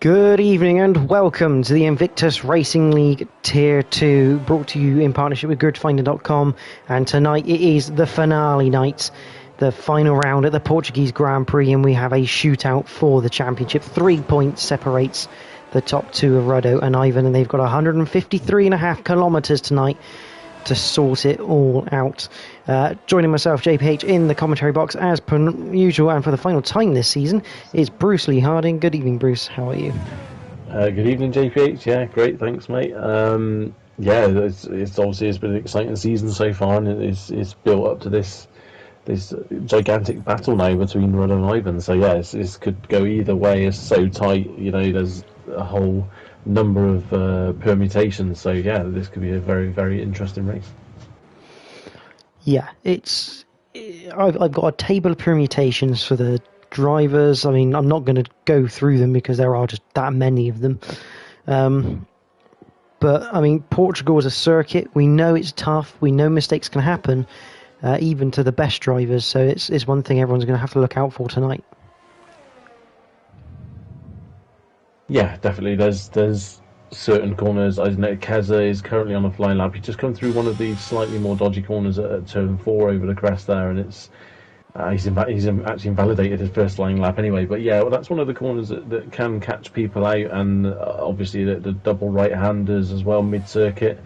Good evening and welcome to the Invictus Racing League Tier 2, brought to you in partnership with gridfinder.com. And tonight it is the finale night, the final round at the Portuguese Grand Prix, and we have a shootout for the championship. 3 points separates the top two of Ruddo and Ivan, and they've got 153.5 kilometres tonight to sort it all out. Joining myself, JPH, in the commentary box as per usual, and for the final time this season, is Bruce Lee Harding. Good evening, Bruce. How are you? Good evening, JPH. Yeah, great. Thanks, mate. Yeah, it's obviously been an exciting season so far, and it's built up to this gigantic battle now between Rud and Ivan. So yeah, this could go either way. It's so tight. You know, there's a whole number of permutations. So yeah, this could be a very, very interesting race. Yeah, I've got a table of permutations for the drivers. I mean, I'm not going to go through them because there are just that many of them. But I mean, Portugal is a circuit. We know it's tough. We know mistakes can happen, even to the best drivers. So it's one thing everyone's going to have to look out for tonight. Yeah, definitely. There's certain corners. I know Keza is currently on a flying lap. He's just come through one of these slightly more dodgy corners at turn 4 over the crest there, and it's he's actually invalidated his first flying lap anyway. But yeah, well, that's one of the corners that can catch people out, and obviously the double right-handers as well mid-circuit.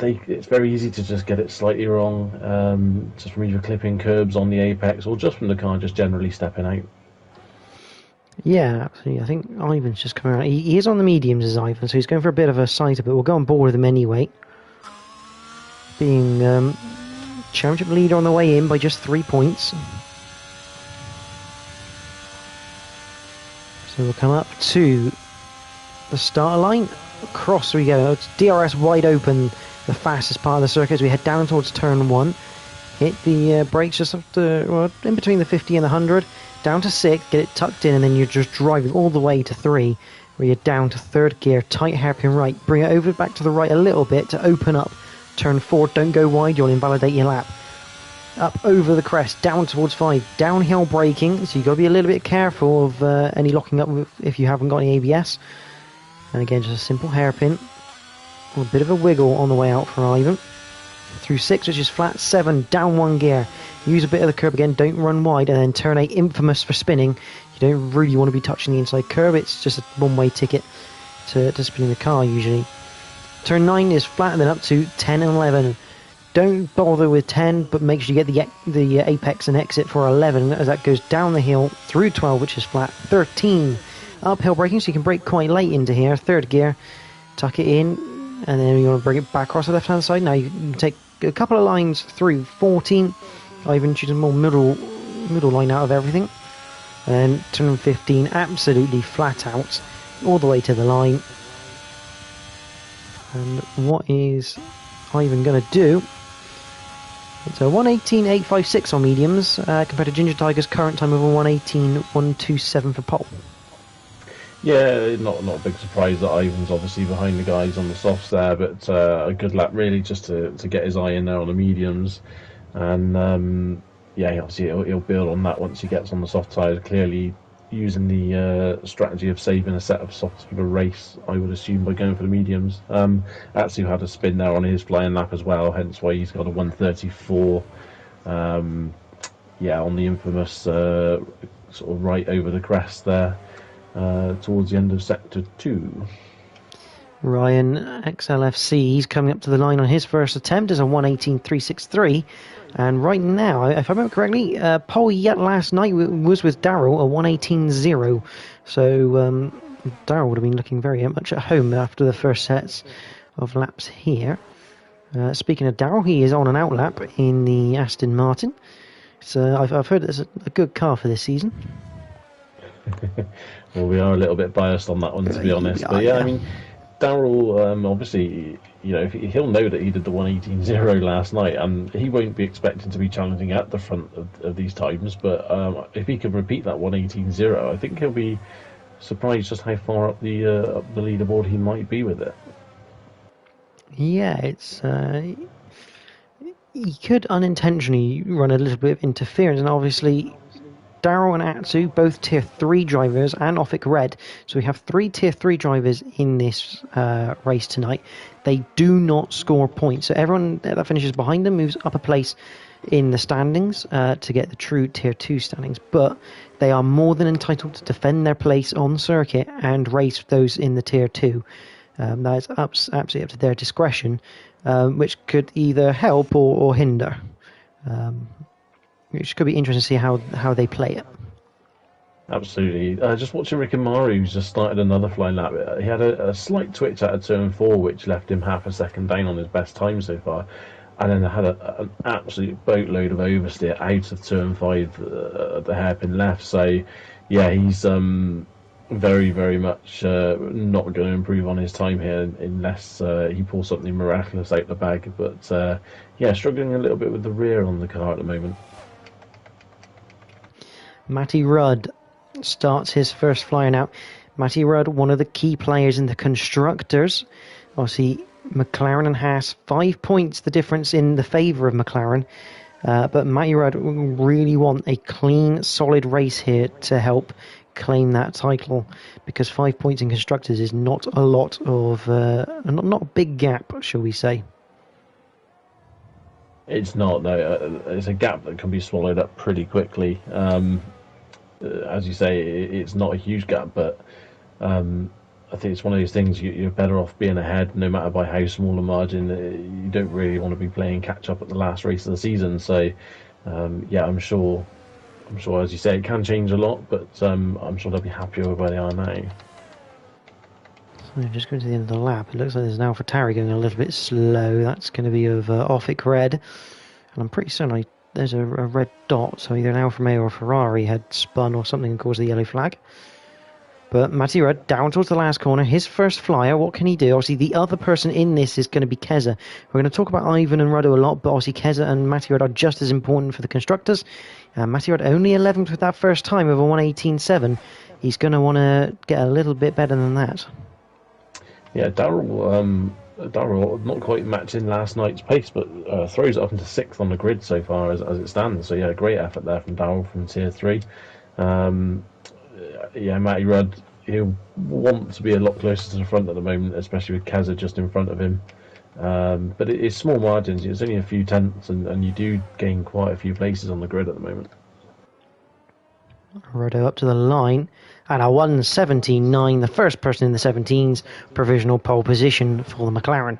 It's very easy to just get it slightly wrong, just from either clipping curbs on the apex or just from the car just generally stepping out. Yeah, absolutely. I think Ivan's just coming around. He is on the mediums as Ivan, so he's going for a bit of a sighter, but we'll go on board with him anyway. Being championship leader on the way in by just 3 points. So we'll come up to the start line. Across we go. It's DRS wide open, the fastest part of the circuit as we head down towards turn 1. Hit the brakes just after, well, in between the 50 and the 100. Down to 6, get it tucked in, and then you're just driving all the way to 3, where you're down to 3rd gear, tight hairpin right. Bring it over back to the right a little bit to open up turn 4. Don't go wide, you'll invalidate your lap. Up over the crest, down towards 5. Downhill braking, so you've got to be a little bit careful of any locking up if you haven't got any ABS. And again, just a simple hairpin. A bit of a wiggle on the way out for Ivan. Through 6, which is flat. 7, down 1 gear. Use a bit of the curb again, don't run wide, and then turn 8, infamous for spinning. You don't really want to be touching the inside curb, it's just a one-way ticket to spinning the car usually. Turn 9 is flat, and then up to 10 and 11. Don't bother with 10, but make sure you get the apex and exit for 11, as that goes down the hill through 12, which is flat. 13, uphill braking, so you can brake quite late into here. 3rd gear, tuck it in, and then you want to bring it back across the left-hand side. Now you can take a couple of lines through. 14, Ivan choosing more middle line out of everything. And turn 15, absolutely flat out, all the way to the line. And what is Ivan going to do? It's a 1:18.856 on mediums, compared to Ginger Tiger's current time of a 1:18.127 for pole. Yeah, not a big surprise that Ivan's obviously behind the guys on the softs there, but a good lap really just to get his eye in there on the mediums. And yeah, obviously he'll build on that once he gets on the soft side. Clearly using the strategy of saving a set of softs for the race, I would assume, by going for the mediums. Atsu had a spin there on his flying lap as well, hence why he's got a 1:34. Yeah, on the infamous sort of right over the crest there. Towards the end of sector 2. Ryan XLFC, he's coming up to the line on his first attempt as a 1:18.363, and right now, if I remember correctly, pole yet last night was with Daryl, a 1:18.0, so Daryl would have been looking very much at home after the first sets of laps here. Speaking of Daryl, he is on an out lap in the Aston Martin, so I've heard it's a good car for this season. Well, we are a little bit biased on that one, to be honest. But yeah, I mean, Daryl, obviously, you know, he'll know that he did the 1:18.0 last night, and he won't be expecting to be challenging at the front of these times. But if he can repeat that 1:18.0, I think he'll be surprised just how far up the leaderboard he might be with it. Yeah, it's he could unintentionally run a little bit of interference, and obviously Daryl and Atsu, both Tier 3 drivers, and Offic Red. So we have 3 Tier 3 drivers in this race tonight. They do not score points. So everyone that finishes behind them moves up a place in the standings to get the true Tier 2 standings. But they are more than entitled to defend their place on the circuit and race those in the Tier 2. That is absolutely up to their discretion, which could either help or hinder. Which could be interesting to see how they play it. Absolutely. Just watching Rick and Maru, who's just started another flying lap. He had a slight twitch out of turn 4, which left him half a second down on his best time so far. And then had an absolute boatload of oversteer out of turn 5 at the hairpin left. So, yeah, he's very, very much not going to improve on his time here unless he pulls something miraculous out the bag. But, yeah, struggling a little bit with the rear on the car at the moment. Matty Rudd starts his first flying out. Matty Rudd, one of the key players in the constructors. Obviously, McLaren and Haas, 5 points the difference in the favour of McLaren. But Matty Rudd really want a clean, solid race here to help claim that title, because 5 points in constructors is not a lot of, not a big gap, shall we say. It's not, though. It's a gap that can be swallowed up pretty quickly. As you say, it's not a huge gap, but I think it's one of those things you're better off being ahead, no matter by how small a margin. You don't really want to be playing catch up at the last race of the season. So, yeah, I'm sure, as you say, it can change a lot, but I'm sure they'll be happier with where they are now. So just going to the end of the lap. It looks like there's an AlphaTauri going a little bit slow. That's going to be of Offic Red, and I'm pretty certain there's a red dot, so either an Alfa Romeo or Ferrari had spun or something and caused the yellow flag. But Matty Rudd down towards the last corner, his first flyer. What can he do? Obviously, the other person in this is going to be Keza. We're going to talk about Ivan and Ruddo a lot, but obviously Keza and Matty Rudd are just as important for the constructors. Matty Rudd only 11th with that first time of a 1:18.7. He's going to want to get a little bit better than that. Yeah, Daryl not quite matching last night's pace, but throws it up into 6th on the grid so far as it stands. So yeah, great effort there from Daryl from Tier 3. Yeah, Matty Rudd, he'll want to be a lot closer to the front at the moment, especially with Keza just in front of him. But it's small margins. It's only a few tenths, and you do gain quite a few places on the grid at the moment. Ruddo up to the line, and a 1:17.9, the first person in the 17s, provisional pole position for the McLaren.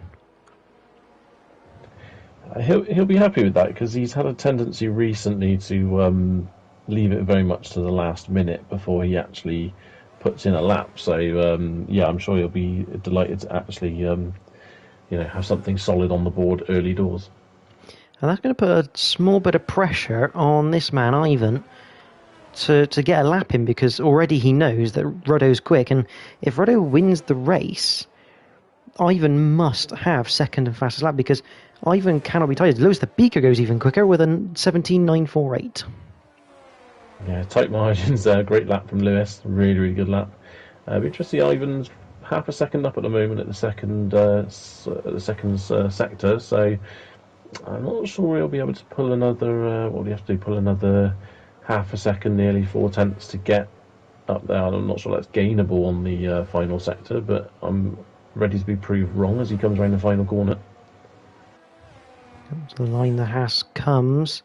He'll be happy with that, because he's had a tendency recently to leave it very much to the last minute before he actually puts in a lap. So yeah, I'm sure he'll be delighted to actually have something solid on the board early doors. And that's going to put a small bit of pressure on this man Ivan to get a lap in, because already he knows that Ruddo's quick, and if Ruddo wins the race, Ivan must have second and fastest lap, because Ivan cannot be tied. Lewis the Beaker goes even quicker with a 17.948. Yeah, tight margins there. Great lap from Lewis. Really, really good lap. Interesting, Ivan's half a second up at the moment at the second sector, so I'm not sure he'll be able to pull another. What do you have to do? Pull another half a second, nearly 4 tenths to get up there. I'm not sure that's gainable on the final sector, but I'm ready to be proved wrong as he comes around the final corner. Comes to the line, the Haas comes,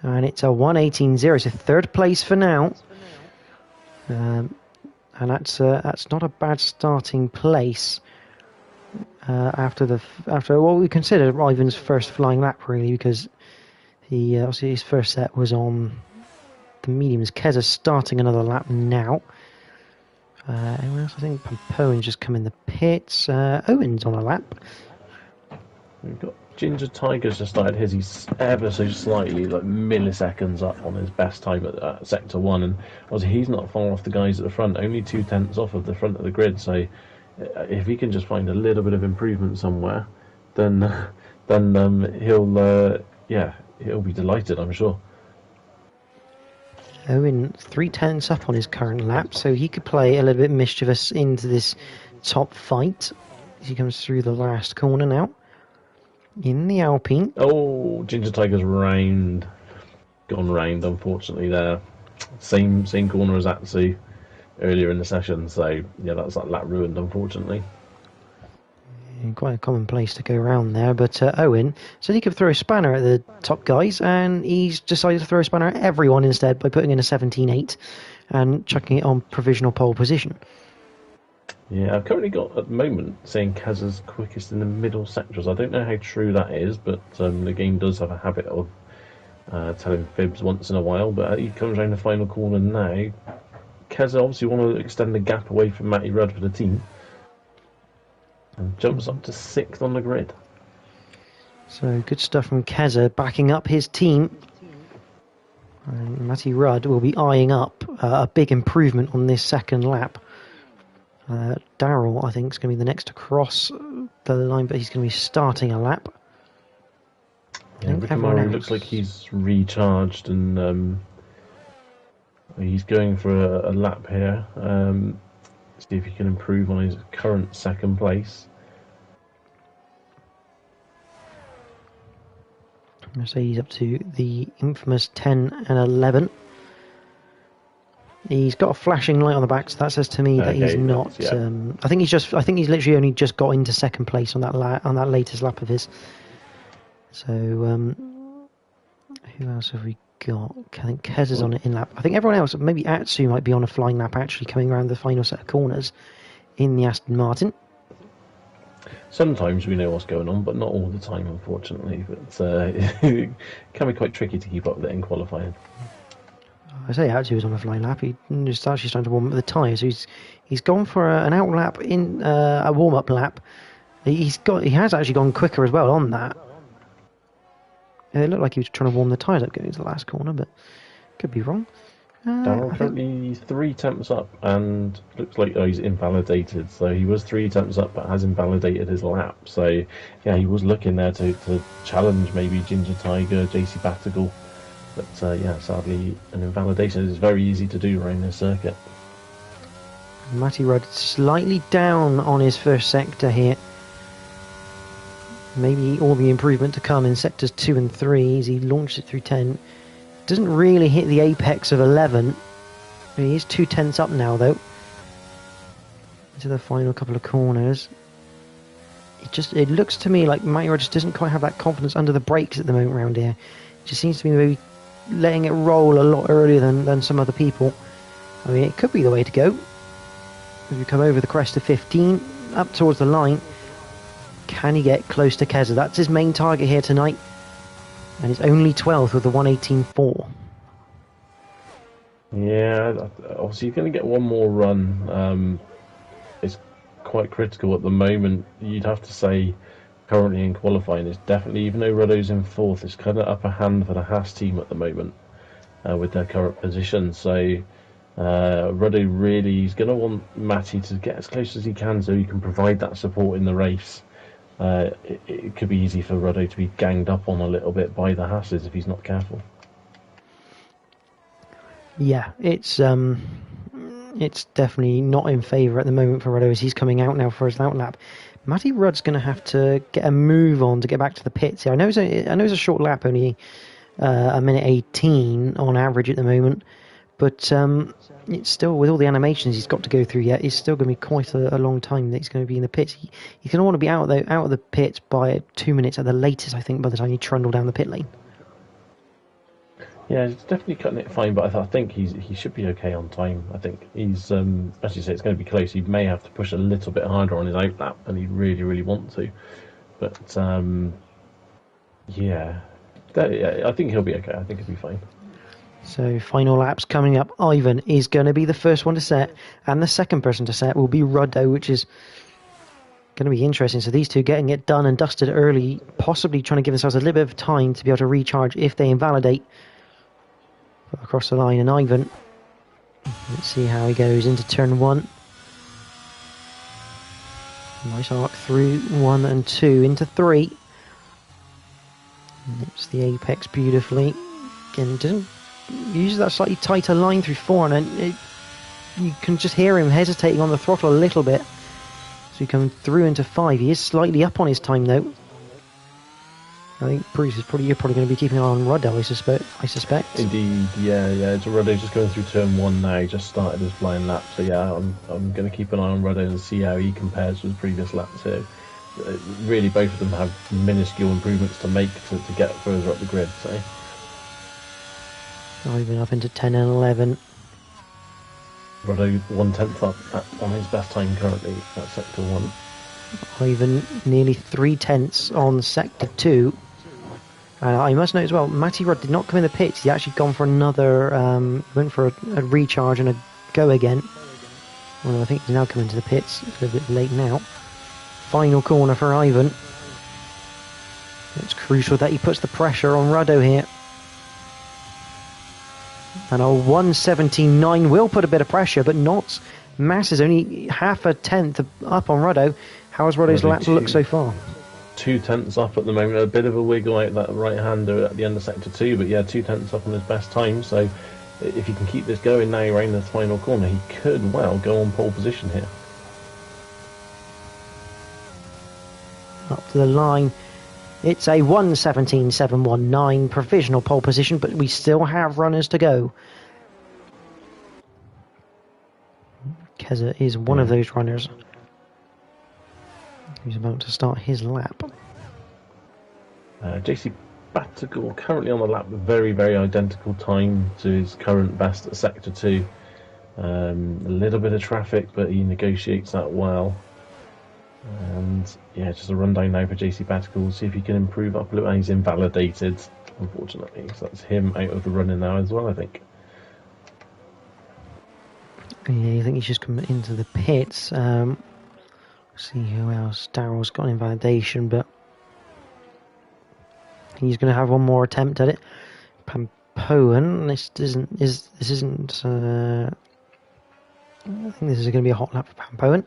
and it's a 1:18.0, so third place for now. And that's not a bad starting place after what we consider Ivan's first flying lap, really, because he obviously his first set was on the mediums. Keza starting another lap now. Anyone else? I think Pompoen's just come in the pits. Owen's on a lap. We've got Ginger Tiger's just started his. He's ever so slightly, like milliseconds up on his best time at Sector 1, and obviously he's not far off the guys at the front, only 2 tenths off of the front of the grid, so if he can just find a little bit of improvement somewhere, then he'll be delighted, I'm sure. Owen 3 tenths up on his current lap, so he could play a little bit mischievous into this top fight as he comes through the last corner now. In the Alpine. Oh, Ginger Tiger's gone round, unfortunately, there. same corner as Atsu earlier in the session. So yeah, that's that lap ruined, unfortunately. Quite a common place to go around there, but Owen said he could throw a spanner at the top guys, and he's decided to throw a spanner at everyone instead by putting in a 17.8 and chucking it on provisional pole position. Yeah, I've currently got at the moment saying Kaz's quickest in the middle sectors. I don't know how true that is, but the game does have a habit of telling fibs once in a while. But he comes around the final corner now. Kaz obviously want to extend the gap away from Matty Rudd for the team. And jumps up to 6th on the grid. So good stuff from Keza backing up his team. And Matty Rudd will be eyeing up a big improvement on this second lap. Darryl, I think, is going to be the next to cross the line, but he's going to be starting a lap. Yeah, Rikamari looks like he's recharged and he's going for a lap here. See if he can improve on his current second place. I'm going to say he's up to the infamous 10 and 11. He's got a flashing light on the back, so that says to me that he's not. Yeah. I think he's literally only just got into second place on that latest lap of his. So who else have we got? I think Kez is on an in lap. I think everyone else, maybe Atsu might be on a flying lap actually coming around the final set of corners in the Aston Martin. Sometimes we know what's going on, but not all the time, unfortunately. But it can be quite tricky to keep up with it in qualifying. I say Atsu was on a flying lap. He just actually starting to warm up the tyres. He's gone for an out lap in a warm up lap. He has actually gone quicker as well on that. It looked like he was trying to warm the tyres up going into the last corner, but could be wrong. Darryl currently 3 temps up and looks like he's invalidated. So he was 3 temps up but has invalidated his lap. So yeah, he was looking there to challenge maybe Ginger Tiger, JC Battigal. But yeah, sadly an invalidation is very easy to do around this circuit. Matty Rudd slightly down on his first sector here. Maybe all the improvement to come in sectors 2 and 3 as he launched it through 10. Doesn't really hit the apex of 11. He is 2 tenths up now though. Into the final couple of corners. It looks to me like Matty Rudd just doesn't quite have that confidence under the brakes at the moment around here. It just seems to be maybe letting it roll a lot earlier than some other people. I mean, it could be the way to go. As we come over the crest of 15, up towards the line. Can he get close to Keza? That's his main target here tonight. And he's only 12th with a 1:18.4. Yeah, obviously you're going to get one more run. It's quite critical at the moment. You'd have to say currently in qualifying it's definitely, even though Ruddo's in 4th, it's kind of upper hand for the Haas team at the moment with their current position. So Ruddo really is going to want Matty to get as close as he can so he can provide that support in the race. It could be easy for Ruddo to be ganged up on a little bit by the Haasses if he's not careful. Yeah, it's definitely not in favour at the moment for Ruddo as he's coming out now for his out lap. Matty Rudd's going to have to get a move on to get back to the pits here. I know it's a short lap, only a minute 18 on average at the moment, but it's still, with all the animations he's got to go through yet, it's still going to be quite a long time that he's going to be in the pits. He's going to want to be out of the pits by 2 minutes at the latest, I think, by the time you trundle down the pit lane. Yeah, he's definitely cutting it fine, but I think he should be okay on time. I think he's, as you say, it's going to be close. He may have to push a little bit harder on his out lap, and he really, really want to. But yeah, I think he'll be okay. I think he'll be fine. So final laps coming up. Ivan is going to be the first one to set, and the second person to set will be Ruddo, which is going to be interesting. So these two getting it done and dusted early, possibly trying to give themselves a little bit of time to be able to recharge if they invalidate across the line. And Ivan, let's see how he goes into turn 1. Nice arc through 1 and 2 into 3. It's the apex beautifully. Again, doesn't use that slightly tighter line through 4, and you can just hear him hesitating on the throttle a little bit. So he comes through into 5. He is slightly up on his time though. I think Prix is you're probably going to be keeping an eye on Ruddo, I suspect. Indeed, yeah. It's Ruddo's just going through turn 1 now. He just started his flying lap, so yeah, I'm going to keep an eye on Ruddo and see how he compares with previous laps here. Really, both of them have minuscule improvements to make to get further up the grid. So, Ivan up into 10 and 11. Ruddo 1/10 up on his best time currently at sector 1. Ivan nearly 3/10 on sector 2. And I must note as well, Matty Rudd did not come in the pits. He actually gone for another, went for a recharge and a go again. Well, I think he's now coming to the pits. It's a bit late now. Final corner for Ivan. It's crucial that he puts the pressure on Ruddo here. And a 1:17.9 will put a bit of pressure, but not masses. Only half a tenth up on Ruddo. How has Ruddo's lap look so far? 2/10 up at the moment. A bit of a wiggle out that right-hander at the end of sector 2, but yeah, 2/10 up on his best time. So if he can keep this going now around the final corner, he could well go on pole position here. Up to the line. It's a 1:17.719 provisional pole position, but we still have runners to go. Keza is one of those runners. He's about to start his lap. JC Battigal currently on the lap with very, very identical time to his current best at sector 2. A little bit of traffic, but he negotiates that well. And yeah, just a rundown now for JC Battigal. See if he can improve up a little. He's invalidated, unfortunately. So that's him out of the running now as well, I think. Yeah, I think he's just come into the pits. See who else. Daryl's got an invalidation, but he's going to have one more attempt at it. Pampoen, this isn't. I think this is going to be a hot lap for Pampoen.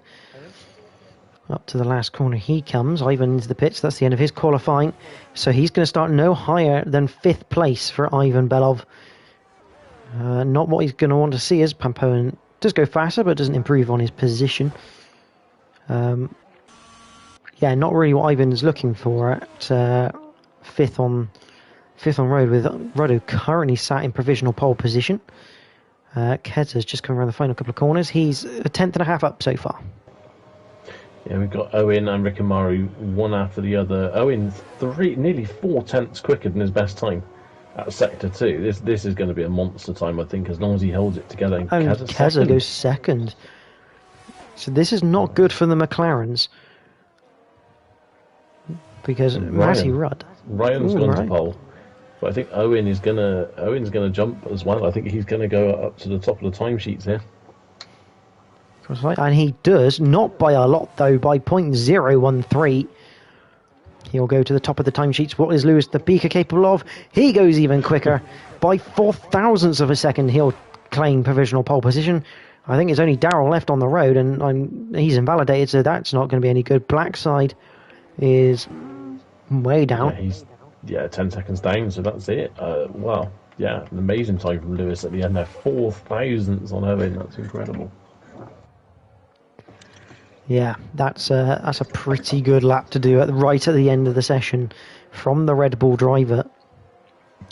Up to the last corner he comes. Ivan into the pits. That's the end of his qualifying. So he's going to start no higher than 5th place for Ivan Belov. Not what he's going to want to see, as Pampoen does go faster, but doesn't improve on his position. Yeah, not really what Ivan's looking for at fifth on road, with Ruddo currently sat in provisional pole position. Keza's just come around the final couple of corners. He's a 10.5 up so far. Yeah, we've got Owen and Rikimaru one after the other. Owen nearly 4/10 quicker than his best time at sector 2. This is going to be a monster time, I think, as long as he holds it together. And Keza goes second. So this is not good for the McLarens, because Matty Rudd. Ryan's gone to pole, but I think Owen's gonna jump as well. I think he's gonna go up to the top of the timesheets here. And he does, not by a lot though, by 0.013. He'll go to the top of the timesheets. What is Lewis the Beaker capable of? He goes even quicker. By 0.004 of a second, he'll claim provisional pole position. I think it's only Darrell left on the road, and he's invalidated, so that's not going to be any good. Blackside is way down. Yeah, he's 10 seconds down, so that's it. Wow, yeah, an amazing time from Lewis at the end there. 4,000ths on Owen, that's incredible. Yeah, that's a pretty good lap to do right at the end of the session from the Red Bull driver.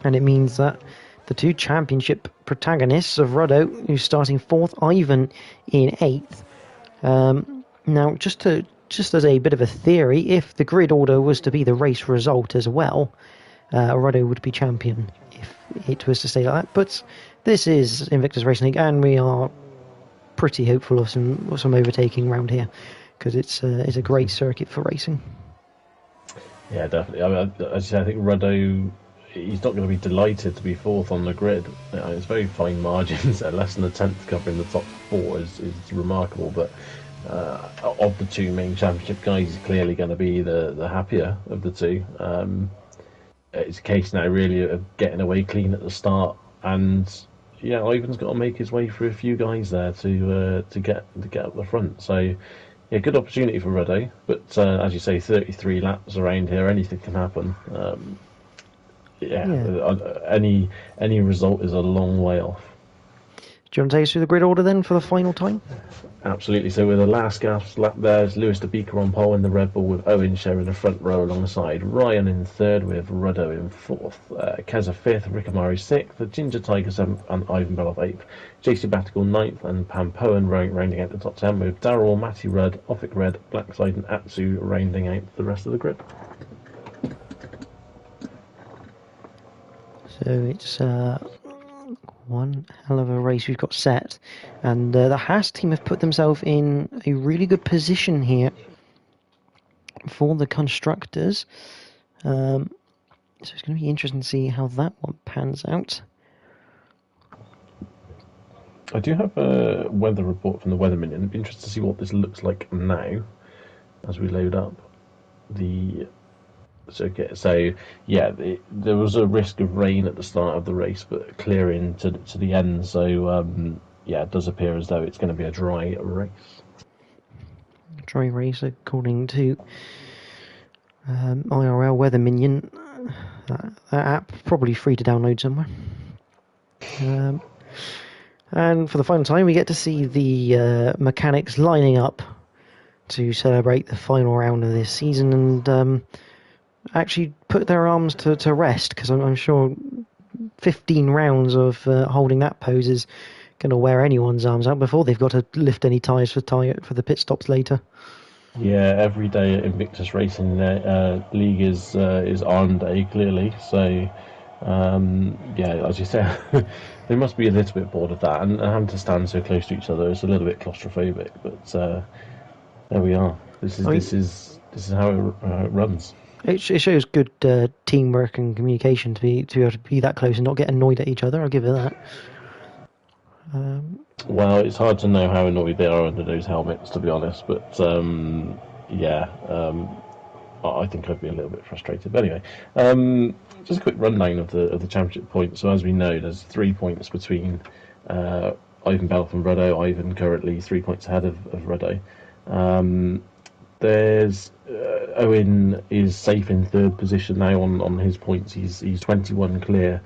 And it means that the two championship protagonists of Ruddo, who's starting 4th, Ivan in 8th. Now, just as a bit of a theory, if the grid order was to be the race result as well, Ruddo would be champion if it was to stay like that. But this is Invictus Racing League, and we are pretty hopeful of some overtaking around here, because it's a great circuit for racing. Yeah, definitely. I mean, as I say, I think Ruddo, he's not going to be delighted to be 4th on the grid. It's very fine margins. Less than a 10th covering the top 4 is remarkable. But of the two main championship guys, he's clearly going to be the happier of the two. It's a case now really of getting away clean at the start, and yeah, Ivan's got to make his way through a few guys there to get up the front. So yeah, good opportunity for Ruddo, but as you say, 33 laps around here, anything can happen. Any result is a long way off. Do you want to take us through the grid order then for the final time? Absolutely. So with the last gas lap, there's Lewis de Beeker on pole in the Red Bull, with Owen sharing the front row alongside Ryan in third, with Ruddo in fourth, Keza fifth, Rick Amari sixth, Ginger Tiger seventh, and Ivan Beloff eighth, JC Battigal ninth, and Pam Poen rounding out the top 10, with Darrell, Matty Rudd, Offic Red, Blackside, and Atsu rounding out the rest of the grid. So it's one hell of a race we've got set, and the Haas team have put themselves in a really good position here for the constructors. So it's going to be interesting to see how that one pans out. I do have a weather report from the Weather Minion. I'd be interested to see what this looks like now as we load up the circuit. So yeah, there was a risk of rain at the start of the race, but clearing to the end. So yeah, it does appear as though it's going to be a dry race. Dry race, according to IRL Weather Minion. That app probably free to download somewhere. And for the final time, we get to see the mechanics lining up to celebrate the final round of this season and actually put their arms to rest, because I'm sure 15 rounds of holding that pose is going to wear anyone's arms out before they've got to lift any tyres for the pit stops later. Yeah, every day at Invictus Racing League is arm day, clearly. So yeah, as you say, they must be a little bit bored of that, and having to stand so close to each other is a little bit claustrophobic. But there we are. This is how it runs. It shows good teamwork and communication to be able to be that close and not get annoyed at each other. I'll give it that. Well, it's hard to know how annoyed they are under those helmets, to be honest. But yeah, I think I'd be a little bit frustrated. But anyway, just a quick rundown of the championship points. So as we know, there's 3 points between Ivan Belf and Ruddo. Ivan currently 3 points ahead of Ruddo. There's Owen is safe in third position now on his points. He's 21 clear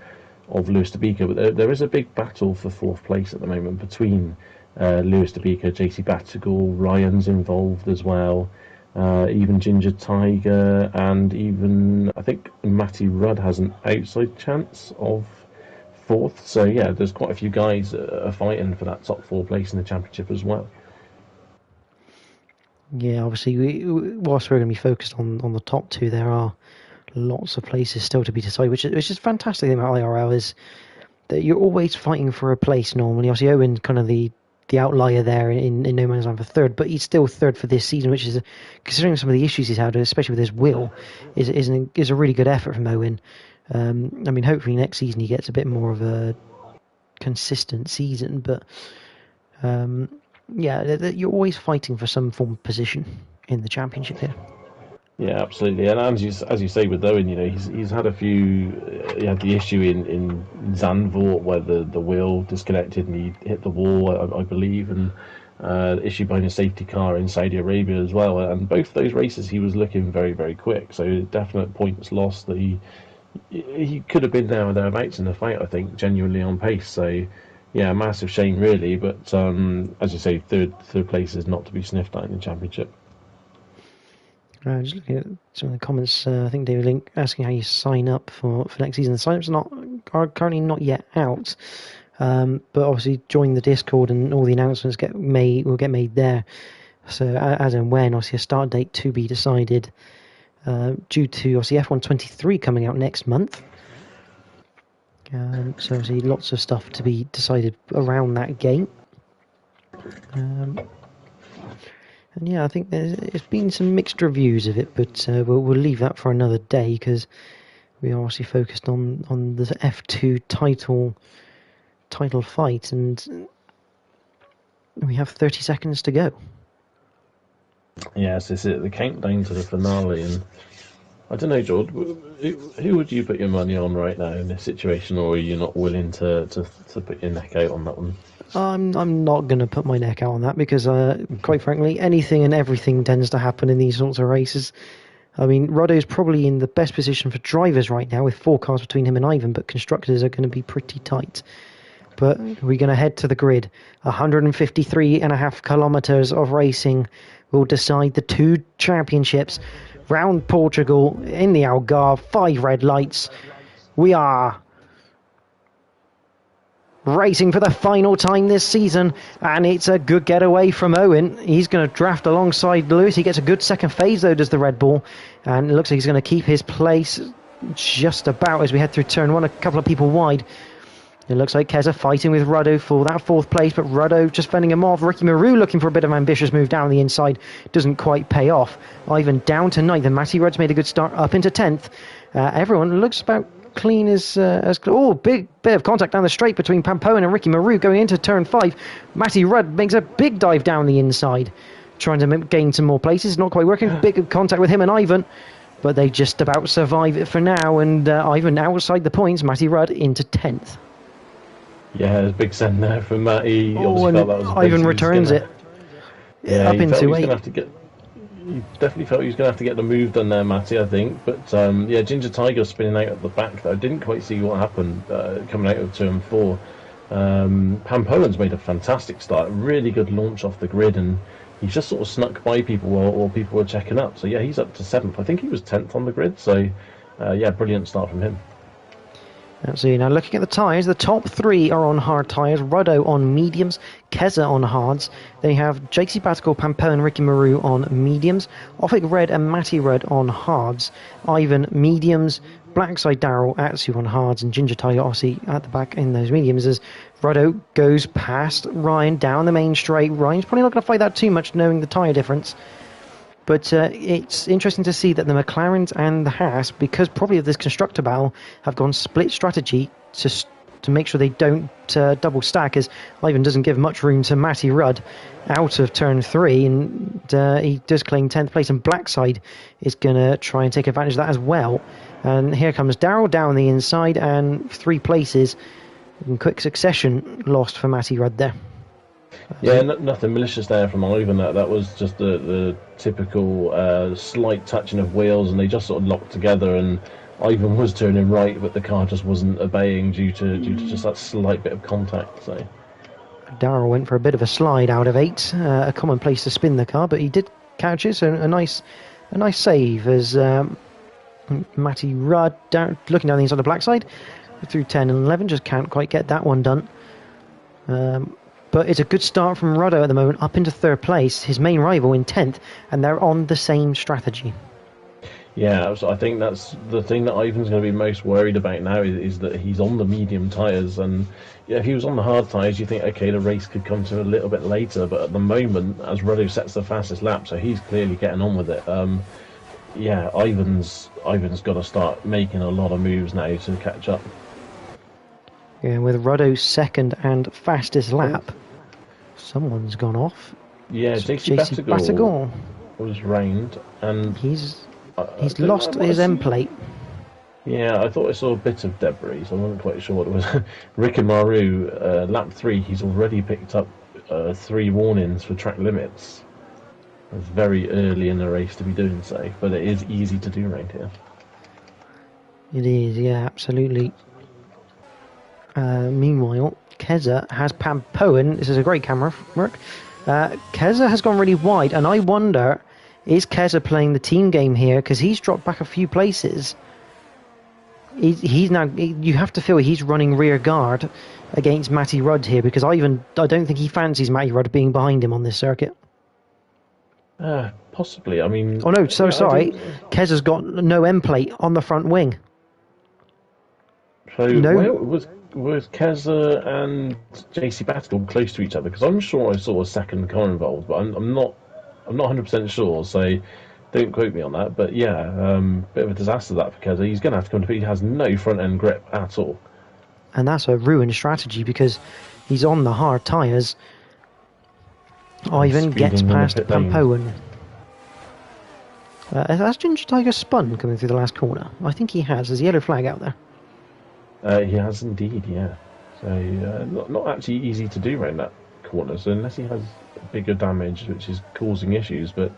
of Lewis de Beeker, but there is a big battle for fourth place at the moment between Lewis de Beeker, JC Battigal, Ryan's involved as well, even Ginger Tiger, and even I think Matty Rudd has an outside chance of fourth. So yeah, there's quite a few guys are fighting for that top 4 place in the championship as well. Yeah, obviously, whilst we're going to be focused on the top 2, there are lots of places still to be decided, which is fantastic about IRL, is that you're always fighting for a place normally. Obviously, Owen's kind of the outlier there in No Man's Land for third, but he's still third for this season, which is, considering some of the issues he's had, especially with his wheel, is a really good effort from Owen. I mean, hopefully next season he gets a bit more of a consistent season, but yeah, you're always fighting for some form of position in the championship here. Yeah, absolutely. And as you say with Owen, you know, he's had a few. He had the issue in Zandvoort where the wheel disconnected and he hit the wall, I believe, and the issue behind a safety car in Saudi Arabia as well. And both those races he was looking very, very quick. So definite points lost that he could have been there or thereabouts in the fight. I think genuinely on pace. So yeah, massive shame really. But as you say, third place is not to be sniffed at in the championship. Just looking at some of the comments, I think David Link asking how you sign up for next season. The sign-ups are currently not yet out, but obviously join the Discord and all the announcements will get made there. So as and when, obviously a start date to be decided, due to obviously F1 23 coming out next month. So obviously lots of stuff to be decided around that game. And yeah, I think there's been some mixed reviews of it, but we'll leave that for another day because we are obviously focused on the F2 title fight, and we have 30 seconds to go. Yes, this is the countdown to the finale, and I don't know, George, who would you put your money on right now in this situation, or are you not willing to put your neck out on that one? I'm not going to put my neck out on that because, quite frankly, anything and everything tends to happen in these sorts of races. I mean, Ruddo's probably in the best position for drivers right now with 4 cars between him and Ivan, but constructors are going to be pretty tight. But we're going to head to the grid. 153.5 kilometers of racing will decide the 2 championships. Round Portugal in the Algarve, 5 red lights. We are racing for the final time this season, and it's a good getaway from Owen. He's going to draft alongside Lewis. He gets a good second phase, though, does the Red Bull, and it looks like he's going to keep his place just about as we head through turn 1, a couple of people wide. It looks like Keza fighting with Ruddo for that 4th place, but Ruddo just fending him off. Ricky Maru looking for a bit of an ambitious move down the inside. Doesn't quite pay off. Ivan down to 9th, and Matty Rudd's made a good start up into 10th. Everyone looks about clean as big bit of contact down the straight between Pampoen and Ricky Maru going into turn 5. Matty Rudd makes a big dive down the inside, trying to gain some more places. Not quite working. Big contact with him and Ivan, but they just about survive it for now, and Ivan outside the points. Matty Rudd into 10th. Yeah, there's a big send there from Matty. And Ivan returns it. Yeah, up into 8. He definitely felt he was going to have to get the move done there, Matty, I think. But Ginger Tiger spinning out at the back, though. I didn't quite see what happened coming out of turn 4. Pampoen's made a fantastic start, really good launch off the grid, and he's just sort of snuck by people while people were checking up. So yeah, he's up to 7th. I think he was 10th on the grid. So brilliant start from him. Absolutely. Now looking at the tyres, the top 3 are on hard tyres. Ruddo on mediums, Keza on hards. They have JC Batical, Pampoen and Ricky Maru on mediums, Offic Red and Matty Red on hards, Ivan mediums, Blackside Daryl, Atsu on hards, and Ginger Tiger Aussie at the back in those mediums as Ruddo goes past Ryan down the main straight. Ryan's probably not going to fight that too much knowing the tyre difference. But it's interesting to see that the McLarens and the Haas, because probably of this constructor battle, have gone split strategy to make sure they don't double stack, as Ivan doesn't give much room to Matty Rudd out of turn 3, and he does claim 10th place, and Blackside is going to try and take advantage of that as well. And here comes Daryl down the inside, and 3 places in quick succession lost for Matty Rudd there. Yeah, nothing malicious there from Ivan. That was just the typical slight touching of wheels, and they just sort of locked together. And Ivan was turning right, but the car just wasn't obeying due to just that slight bit of contact. So Darrell went for a bit of a slide out of 8, a common place to spin the car, but he did catch it. So a nice save as Matty Rudd looking down the inside of the black side through 10 and 11, just can't quite get that one done. But it's a good start from Ruddo at the moment, up into 3rd place, his main rival in 10th, and they're on the same strategy. Yeah, so I think that's the thing that Ivan's going to be most worried about now is that he's on the medium tyres, and if he was on the hard tyres, you think, okay, the race could come to a little bit later, but at the moment, as Ruddo sets the fastest lap, so he's clearly getting on with it. Ivan's got to start making a lot of moves now to catch up. Yeah, with Ruddo's 2nd and fastest lap, someone's gone off. Yeah, JC Batigal was rained, and he's lost his end plate. Yeah, I thought I saw a bit of debris, so I wasn't quite sure what it was. Ricky Maru, lap 3, he's already picked up 3 warnings for track limits. It's very early in the race to be doing so, but it is easy to do around here. It is, yeah, absolutely. Meanwhile, Keza has Pampoen. This is a great camera work. Keza has gone really wide, and I wonder, is Keza playing the team game here? Because he's dropped back a few places. He's now. You have to feel he's running rear guard against Matty Rudd here, because I don't think he fancies Matty Rudd being behind him on this circuit. Possibly. I mean. Oh no, so sorry. Keza's got no end plate on the front wing. So no. Was Keza and JC Batigal close to each other? Because I'm sure I saw a second car involved, but I'm not 100% sure. So don't quote me on that. But yeah, bit of a disaster that for Keza. He's going to have to come to. He has no front end grip at all. And that's a ruined strategy because he's on the hard tyres. Ivan gets past Pampoen. Has Ginger Tiger spun coming through the last corner? I think he has. There's a yellow flag out there. He has indeed, yeah. So not actually easy to do around that corner. So unless he has bigger damage, which is causing issues, but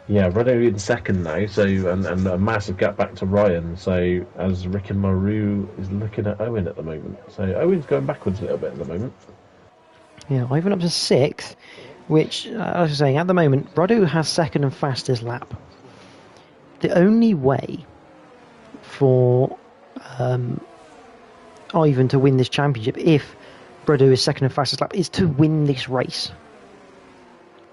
Yeah, Renault in second now, so and a massive gap back to Ryan. So as Rick and Maru is looking at Owen at the moment. So Owen's going backwards a little bit at the moment. Yeah, Ivan up to 6th, which, as I was saying, at the moment, Radu has second and fastest lap. The only way for Ivan to win this championship, if Radu is second and fastest lap, is to win this race.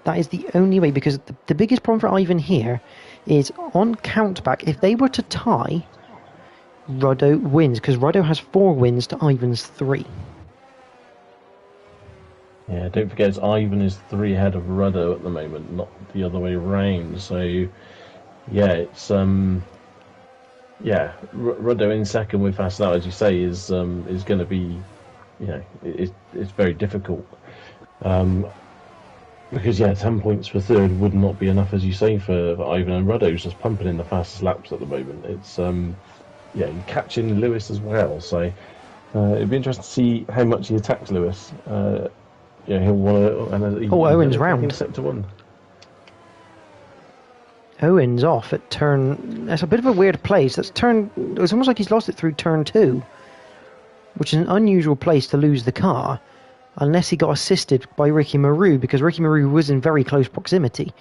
That is the only way, because the biggest problem for Ivan here is on countback. If they were to tie, Roddo wins, because Roddo has 4 wins to Ivan's 3. Yeah, don't forget it's Ivan is 3 ahead of Ruddo at the moment, not the other way around. So, yeah, it's Ruddo in second with fast out, as you say, is going to be, it's very difficult. Because 10 points for third would not be enough, as you say, for Ivan, and Ruddo's just pumping in the fastest laps at the moment. It's you're catching Lewis as well, so it'd be interesting to see how much he attacks Lewis. He'll want to. Owen's round. Sector 1. Owen's off at turn. That's a bit of a weird place. It's almost like he's lost it through turn 2, which is an unusual place to lose the car. Unless he got assisted by Ricky Maru, because Ricky Maru was in very close proximity.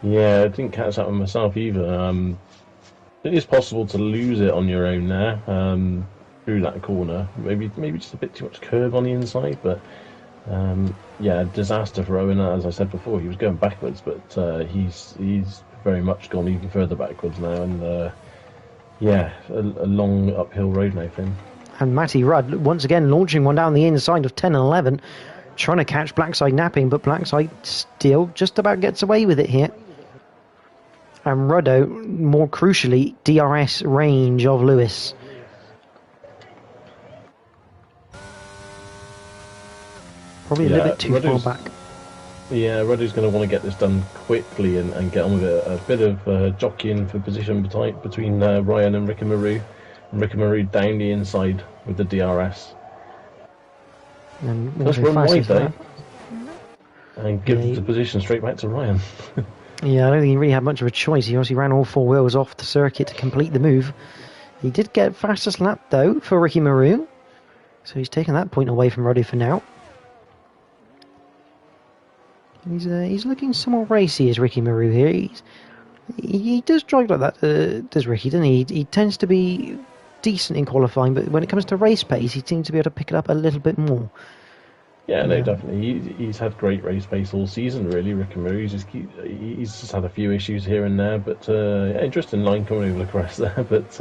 Yeah, I didn't catch that one myself either. It is possible to lose it on your own there, through that corner. Maybe just a bit too much curve on the inside, but disaster for Owen. As I said before, he was going backwards, but he's very much gone even further backwards now, and a long uphill road now for him. And Matty Rudd, once again, launching one down the inside of 10 and 11, trying to catch Blackside napping, but Blackside still just about gets away with it here. And Ruddo, more crucially, DRS range of Lewis. Probably a little bit too far back. Yeah, Ruddo's going to want to get this done quickly and get on with it. A bit of jockeying for position between Ryan and Ricky Maru. Ricky Maru down the inside with the DRS. And just run wide though, and give the position straight back to Ryan. Yeah, I don't think he really had much of a choice. He obviously ran all 4 wheels off the circuit to complete the move. He did get fastest lap though for Ricky Maru, so he's taken that point away from Roddy for now. He's looking somewhat racy as Ricky Maru here. He does drive like that, does Ricky, doesn't he? He tends to be decent in qualifying, but when it comes to race pace, he seems to be able to pick it up a little bit more. Yeah, no, definitely. He's had great race pace all season, really, Ricky Maru. He's just had a few issues here and there, but interesting line coming over the crest there. But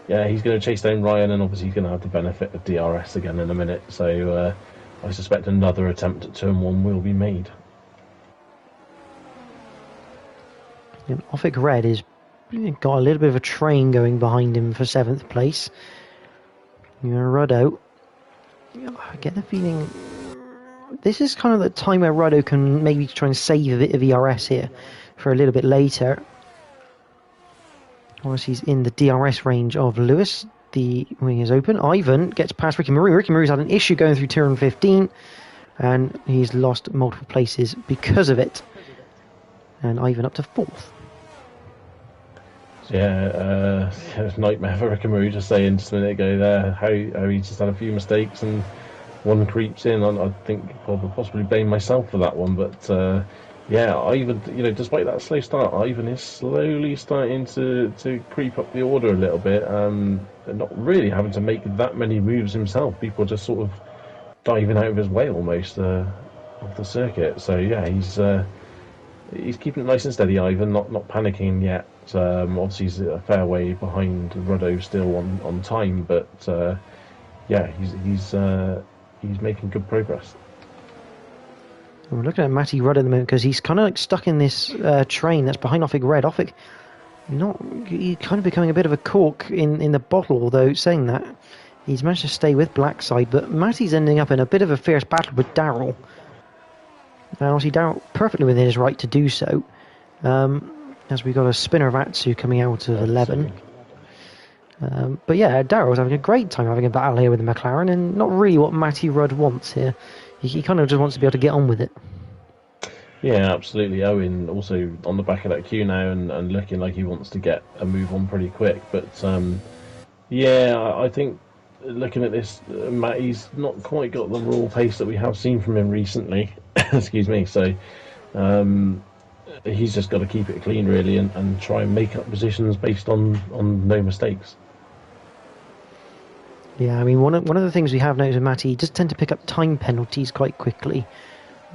he's going to chase down Ryan, and obviously he's going to have the benefit of DRS again in a minute. So I suspect another attempt at turn 1 will be made. And Offic Red has got a little bit of a train going behind him for 7th place. Ruddo, I get the feeling this is kind of the time where Ruddo can maybe try and save a bit of ERS here for a little bit later. Obviously he's in the DRS range of Lewis. The wing is open. Ivan gets past Ricky Maru. Ricky Maru's had an issue going through turn 15, and he's lost multiple places because of it. And Ivan up to 4th. Yeah, it's a nightmare for Ricky Maru, just saying just a minute ago there how he just had a few mistakes and one creeps in. I think I'll possibly blame myself for that one, but Ivan, despite that slow start, Ivan is slowly starting to creep up the order a little bit, and not really having to make that many moves himself. People just sort of diving out of his way almost of the circuit. So yeah, he's keeping it nice and steady, Ivan, not panicking yet. Obviously he's a fair way behind Ruddo still on time, but he's making good progress. We're looking at Matty Rudd at the moment because he's kind of like stuck in this train that's behind Offic Red. Offic, he's kind of becoming a bit of a cork in the bottle, although saying that, he's managed to stay with Blackside, but Matty's ending up in a bit of a fierce battle with Darrell. And obviously Darrell perfectly within his right to do so. As we got a spinner of Atsu coming out of 11. But yeah, Darrell's having a great time having a battle here with the McLaren, and not really what Matty Rudd wants here. He kind of just wants to be able to get on with it. Yeah, absolutely. Owen also on the back of that queue now and looking like he wants to get a move on pretty quick. But yeah, I think looking at this, Matt, he's not quite got the raw pace that we have seen from him recently. Excuse me. So he's just got to keep it clean, really, and try and make up positions based on no mistakes. Yeah, I mean, one of the things we have noticed with Matty, he does tend to pick up time penalties quite quickly,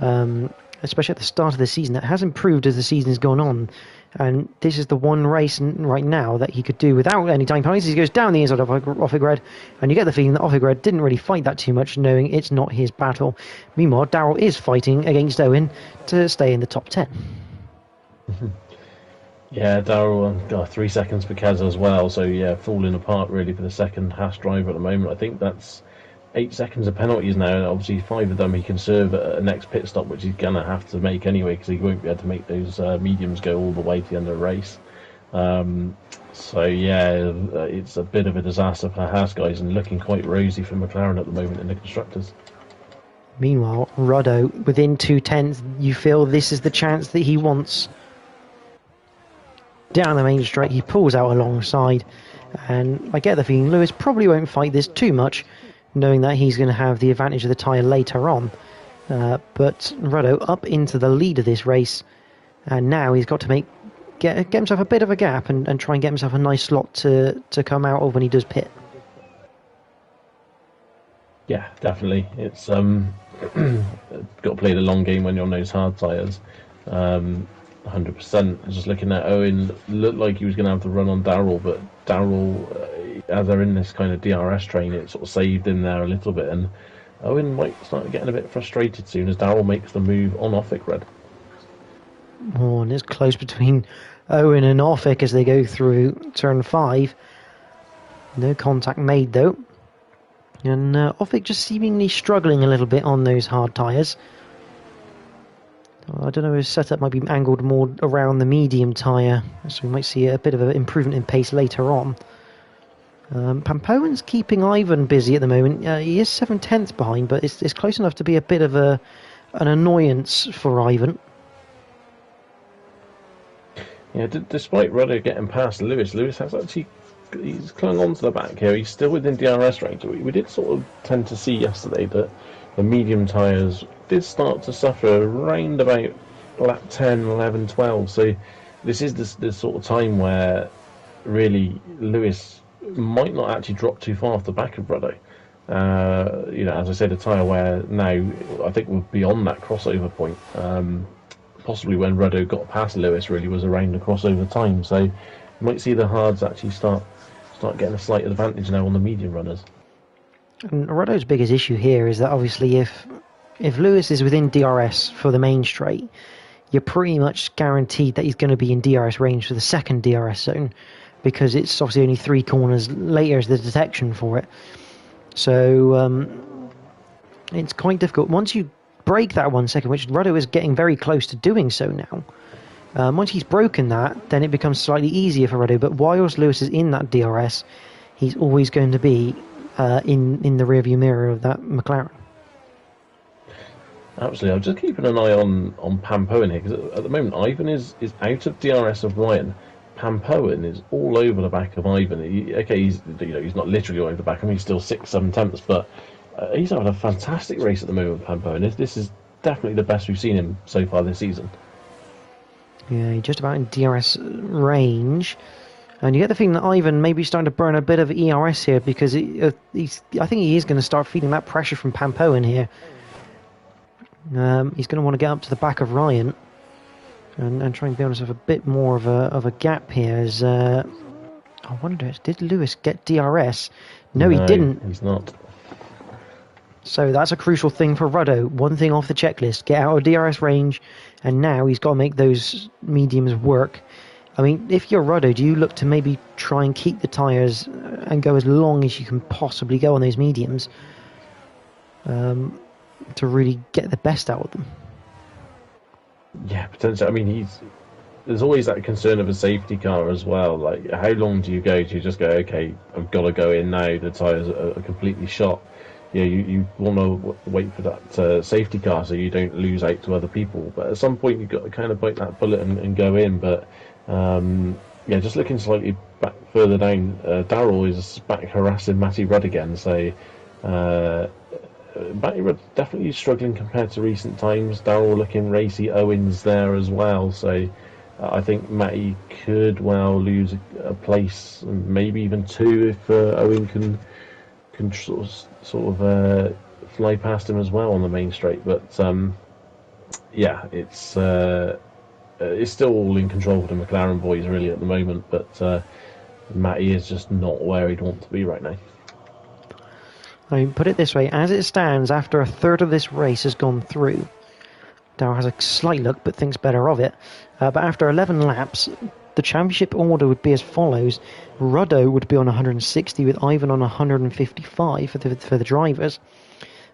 especially at the start of the season. That has improved as the season has gone on, and this is the one race right now that he could do without any time penalties. He goes down the inside of Offigred, and you get the feeling that Offigred didn't really fight that too much, knowing it's not his battle. Meanwhile, Daryl is fighting against Owen to stay in the top 10. Yeah, Daryl got 3 seconds for Kaz as well. So yeah, falling apart really for the second Haas driver at the moment. I think that's 8 seconds of penalties now, and obviously 5 of them he can serve at a next pit stop, which he's gonna have to make anyway because he won't be able to make those mediums go all the way to the end of the race. So yeah, it's a bit of a disaster for Haas guys, and looking quite rosy for McLaren at the moment in the constructors. Meanwhile, Ruddo, within 2/10, you feel this is the chance that he wants. Down the main straight, he pulls out alongside, and I get the feeling Lewis probably won't fight this too much, knowing that he's going to have the advantage of the tyre later on. But Ruddo up into the lead of this race, and now he's got to get himself a bit of a gap and try and get himself a nice slot to come out of when he does pit. Yeah, definitely. It's got to play the long game when you're on those hard tyres. 100%. Just looking at Owen, looked like he was going to have to run on Daryl, but Daryl, as they're in this kind of DRS train, it sort of saved him there a little bit, and Owen might start getting a bit frustrated soon as Daryl makes the move on Offik. Oh, and it's close between Owen and Offik as they go through turn 5. No contact made though. And Offik just seemingly struggling a little bit on those hard tyres. I don't know, his setup might be angled more around the medium tyre, so we might see a bit of an improvement in pace later on. Pampoen's keeping Ivan busy at the moment. He is 7/10 behind, but it's close enough to be a bit of an annoyance for Ivan. Yeah, despite Rudder getting past Lewis has actually he's clung on to the back here. He's still within DRS range. We did sort of tend to see yesterday that the medium tyres did start to suffer around about lap 10, 11, 12. So this is the sort of time where really Lewis might not actually drop too far off the back of Rudder. As I said, a tyre where now I think we're beyond that crossover point. Possibly when Rudder got past Lewis really was around the crossover time. So you might see the hards actually start getting a slight advantage now on the medium runners. And Ruddo's biggest issue here is that obviously if Lewis is within DRS for the main straight, you're pretty much guaranteed that he's going to be in DRS range for the second DRS zone, because it's obviously only 3 corners later is the detection for it. So it's quite difficult. Once you break that 1 second, which Ruddo is getting very close to doing so now, once he's broken that, then it becomes slightly easier for Ruddo. But whilst Lewis is in that DRS, he's always going to be in the rearview mirror of that McLaren. Absolutely. I'm just keeping an eye on Pampoen here, because at the moment Ivan is out of DRS of Ryan. Pampoen is all over the back of Ivan. He's not literally all over the back. I mean, he's still 6-7 tenths, but he's having a fantastic race at the moment, Pampoen. This is definitely the best we've seen him so far this season. Yeah, he's just about in DRS range. And you get the feeling that Ivan may be starting to burn a bit of ERS here, because I think he is going to start feeling that pressure from Pampoen here. He's going to want to get up to the back of Ryan and try and build himself a bit more of a gap here. As I wonder, did Lewis get DRS? No, he didn't. He's not. So that's a crucial thing for Ruddo. One thing off the checklist: get out of DRS range, and now he's got to make those mediums work. I mean, if you're Ruddo, do you look to maybe try and keep the tyres and go as long as you can possibly go on those mediums to really get the best out of them? Yeah, potentially. I mean, there's always that concern of a safety car as well. Like, how long do you go? Do you just go, okay, I've got to go in now, the tyres are completely shot? you want to wait for that safety car so you don't lose out to other people. But at some point you've got to kind of bite that bullet and go in. But just looking slightly back further down, Darrell is back harassing Matty Rudd again. So Matty Rudd definitely struggling compared to recent times. Darrell looking racy. Owen's there as well. So I think Matty could well lose a place, maybe even two, if Owen can sort of fly past him as well on the main straight. But it's still all in control for the McLaren boys really at the moment. But Matty is just not where he'd want to be right now. I mean, put it this way, as it stands, after a third of this race has gone through, Darrell has a slight look but thinks better of it. But after 11 laps, the championship order would be as follows. Ruddo would be on 160 with Ivan on 155 for the drivers.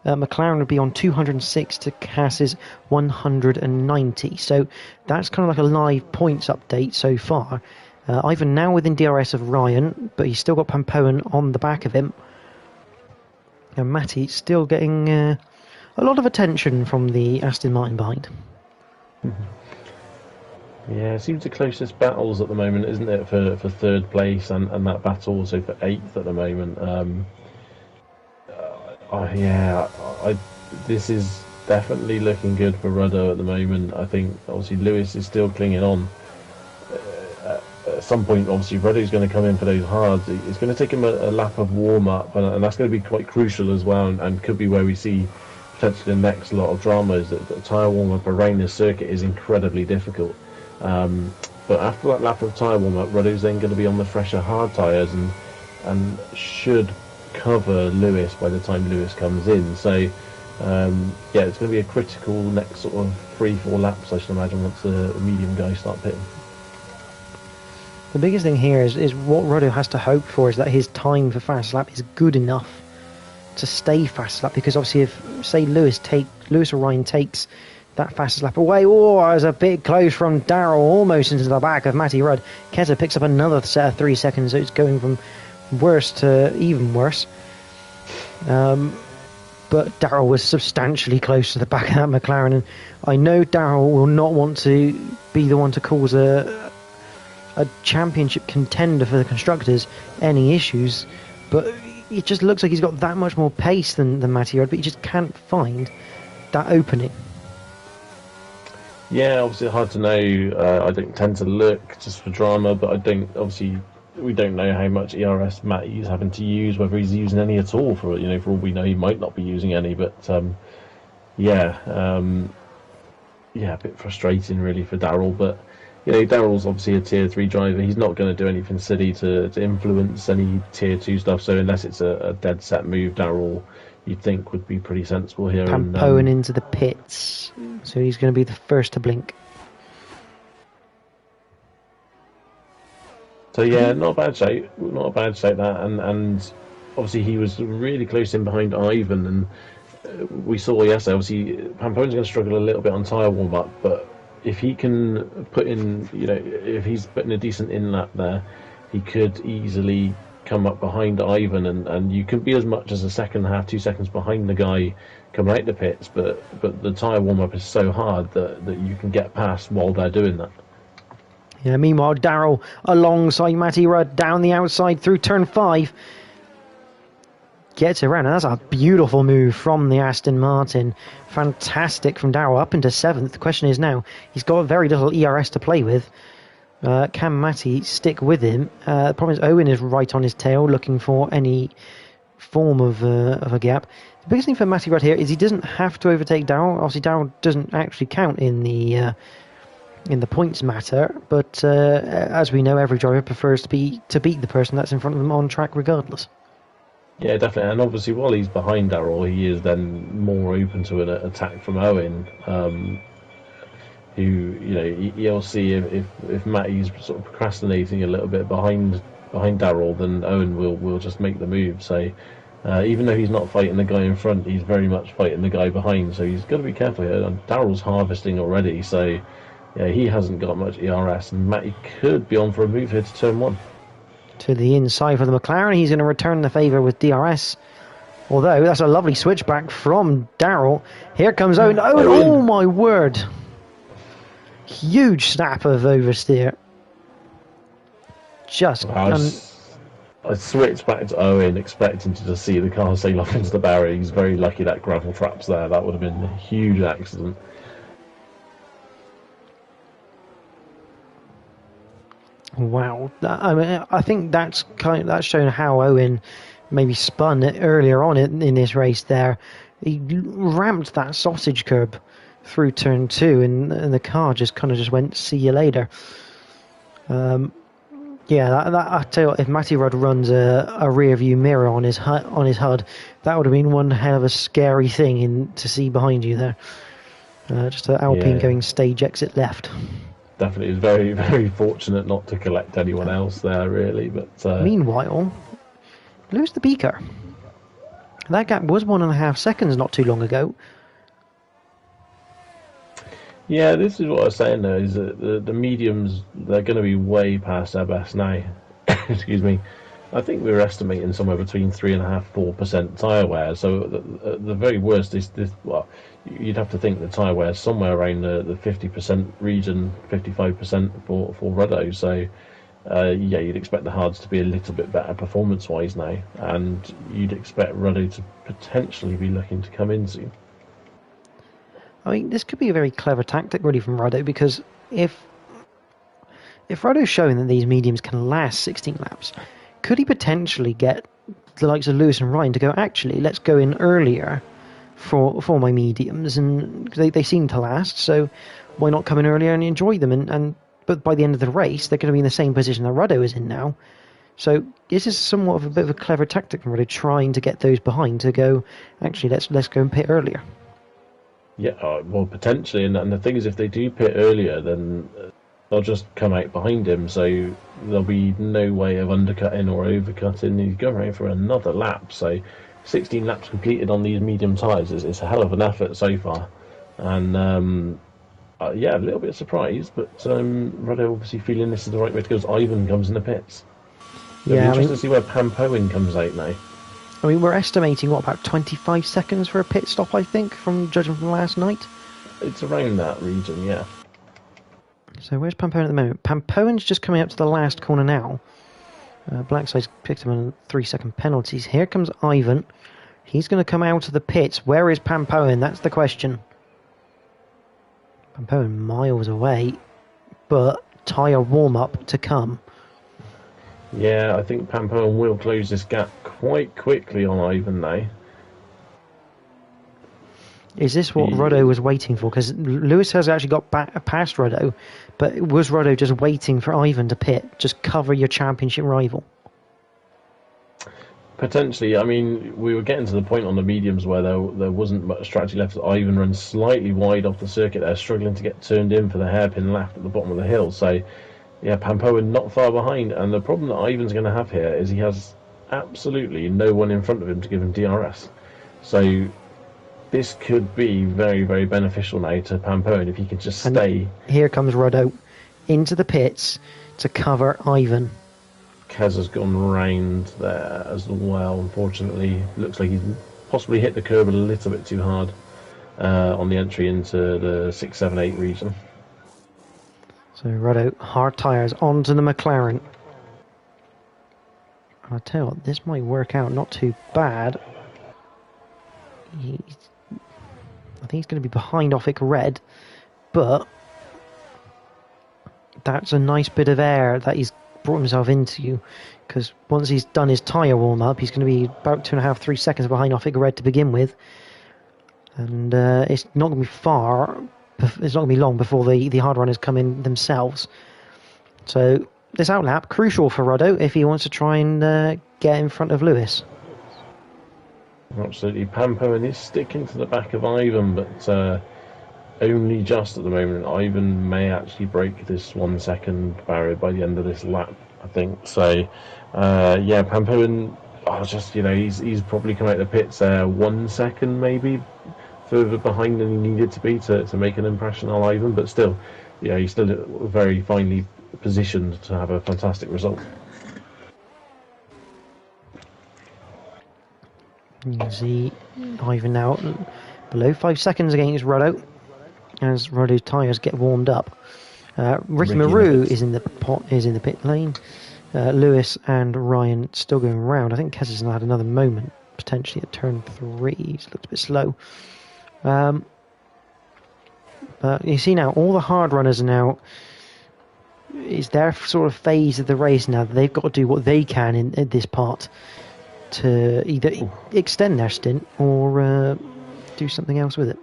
McLaren would be on 206 to Cass's 190. So that's kind of like a live points update so far. Ivan now within DRS of Ryan, but he's still got Pampoen on the back of him. And Matty still getting a lot of attention from the Aston Martin behind. Yeah, it seems the closest battles at the moment, isn't it, for third place, and that battle also for 8th at the moment. This is definitely looking good for Ruddo at the moment. I think obviously Lewis is still clinging on. At some point, obviously, Ruddo's going to come in for those hards. It's going to take him a lap of warm-up, and that's going to be quite crucial as well, and could be where we see potentially the next lot of drama. Is that the tyre warm-up around this circuit is incredibly difficult. But after that lap of tyre warm-up, Ruddo's then going to be on the fresher hard tyres and should cover Lewis by the time Lewis comes in. So, it's going to be a critical next sort of 3-4 laps, I should imagine, once the medium guys start pitting. The biggest thing here is what Ruddo has to hope for is that his time for fast lap is good enough to stay fast lap, because obviously if, say, Lewis or Ryan takes that fastest lap away, it was a bit close from Darrell, almost into the back of Matty Rudd. Keza picks up another set of 3 seconds, so it's going from worse to even worse. But Darrell was substantially close to the back of that McLaren, and I know Darrell will not want to be the one to cause a championship contender for the constructors any issues, but it just looks like he's got that much more pace than Matty Rudd, but he just can't find that opening. Yeah, obviously hard to know. I don't tend to look just for drama, but I don't. Obviously, we don't know how much ERS Matty's having to use, whether he's using any at all. For all we know, he might not be using any. But a bit frustrating really for Darrell. But Darrell's obviously a tier 3 driver. He's not going to do anything silly to influence any tier 2 stuff. So unless it's a dead set move, Darrell, you'd think would be pretty sensible here. Pampoen into the pits, so he's going to be the first to blink. So yeah, not a bad shape that, and obviously he was really close in behind Ivan, and we saw yesterday. Obviously, Pampoen's going to struggle a little bit on tyre warm up, but if he can put in, if he's putting a decent in lap there, he could easily come up behind Ivan, and you can be as much as a second and a half, 2 seconds behind the guy coming out the pits, but the tyre warm up is so hard that you can get past while they're doing that. Yeah. Meanwhile, Darrell alongside Matty Rudd down the outside through turn 5. Gets around, and that's a beautiful move from the Aston Martin. Fantastic from Darrell up into 7th. The question is now, he's got very little ERS to play with. Can Matty stick with him? The problem is Owen is right on his tail, looking for any form of a gap. The biggest thing for Matty Rudd here is he doesn't have to overtake Darrell. Obviously, Darrell doesn't actually count in the points matter, but as we know, every driver prefers to beat the person that's in front of them on track regardless. Yeah, definitely, and obviously while he's behind Darrell, he is then more open to an attack from Owen, who you'll see if Matty's sort of procrastinating a little bit behind Darrell, then Owen will just make the move. So even though he's not fighting the guy in front, he's very much fighting the guy behind. So he's got to be careful here. And Darrell's harvesting already, so yeah, he hasn't got much ERS, and Matty could be on for a move here to turn 1. To the inside for the McLaren, he's going to return the favour with DRS Although, that's a lovely switchback from Daryl. Here comes Owen. Owen, oh my word. Huge snap of oversteer. Just... I switched back to Owen, expecting to just see the car sail off into the barrier. He's very lucky that gravel trap's there. That would have been a huge accident. Wow. I mean, I think that's shown how Owen maybe spun it earlier on in this race there. He ramped that sausage curb through turn 2, and the car just kind of just went, see you later. Yeah, I tell you what, if Matty Rudd runs a rear view mirror on his HUD, that would have been one hell of a scary thing to see behind you there. Just an Alpine going stage exit left. Definitely, it was very, very fortunate not to collect anyone else there, really. But meanwhile, Lewis the Beaker. That gap was 1.5 seconds not too long ago. Yeah, this is what I was saying though, is that the mediums, they're going to be way past their best now. Excuse me. I think we were estimating somewhere between 3.5–4% tyre wear. So the very worst is this. Well, you'd have to think the tyre wear is somewhere around the 50% region, 55% for Ruddo. So yeah, you'd expect the hards to be a little bit better performance-wise now, and you'd expect Ruddo to potentially be looking to come in soon. I mean, this could be a very clever tactic, really, from Ruddo, because if Ruddo's showing that these mediums can last 16 laps, could he potentially get the likes of Lewis and Ryan to go, actually, let's go in earlier for my mediums, and they seem to last, so why not come in earlier and enjoy them? But by the end of the race, they're going to be in the same position that Ruddo is in now. So this is somewhat of a bit of a clever tactic from Ruddo, trying to get those behind to go, actually, let's go and pit earlier. Yeah, well, potentially, and the thing is, if they do pit earlier, then they'll just come out behind him, so there'll be no way of undercutting or overcutting. He's going around for another lap, so 16 laps completed on these medium tyres is a hell of an effort so far. And yeah, a little bit surprised, but Ruddo obviously feeling this is the right way to go as Ivan comes in the pits. It'll be interesting to see where Pampoen comes out now. I mean, we're estimating, about 25 seconds for a pit stop, I think, from judging from last night? It's around that region, yeah. So where's Pampoen at the moment? Pampoen's just coming up to the last corner now. Blackside's picked him on 3-second penalties. Here comes Ivan. He's going to come out of the pits. Where is Pampoen? That's the question. Pampoen miles away, but tyre warm-up to come. Yeah, I think Pampoen will close this gap quite quickly on Ivan now. Is this what Ruddo was waiting for? Because Lewis has actually got past Ruddo, but was Ruddo just waiting for Ivan to pit? Just cover your championship rival? Potentially. I mean, we were getting to the point on the mediums where there wasn't much strategy left. Ivan runs slightly wide off the circuit there, struggling to get turned in for the hairpin left at the bottom of the hill. So, yeah, Pampoen not far behind. And the problem that Ivan's going to have here is he has absolutely no one in front of him to give him DRS. So this could be very, very beneficial now to Pampoen if he can just stay. Here comes Ruddo into the pits to cover Ivan. Kaz has gone round there as well, unfortunately. Looks like he's possibly hit the curb a little bit too hard on the entry into the 6, 7, 8 region. So Ruddo, hard tyres onto the McLaren. I'll tell you what, this might work out not too bad. I think he's going to be behind Offic Red, but that's a nice bit of air that he's brought himself into, because once he's done his tyre warm-up, he's going to be about 2.5–3 seconds behind Offic Red to begin with, and it's not going to be it's not going to be long before the hard runners come in themselves. So this outlap, crucial for Ruddo if he wants to try and get in front of Lewis. Absolutely. Pampoen is sticking to the back of Ivan, but only just at the moment. Ivan may actually break this 1 second barrier by the end of this lap, I think. So, yeah, Pampoen, he's probably come out of the pits 1 second maybe further behind than he needed to be to make an impression on Ivan, but still, yeah, he's still very finely positioned to have a fantastic result. You can see Ivan now below 5 seconds against Ruddo as Ruddo's tyres get warmed up. Ricky Maru is in the pit lane. Lewis and Ryan still going round. I think Kez has had another moment potentially at turn 3. He's looked a bit slow. But you see now all the hard runners are now. It's their sort of phase of the race now. They've got to do what they can in this part to either extend their stint or do something else with it.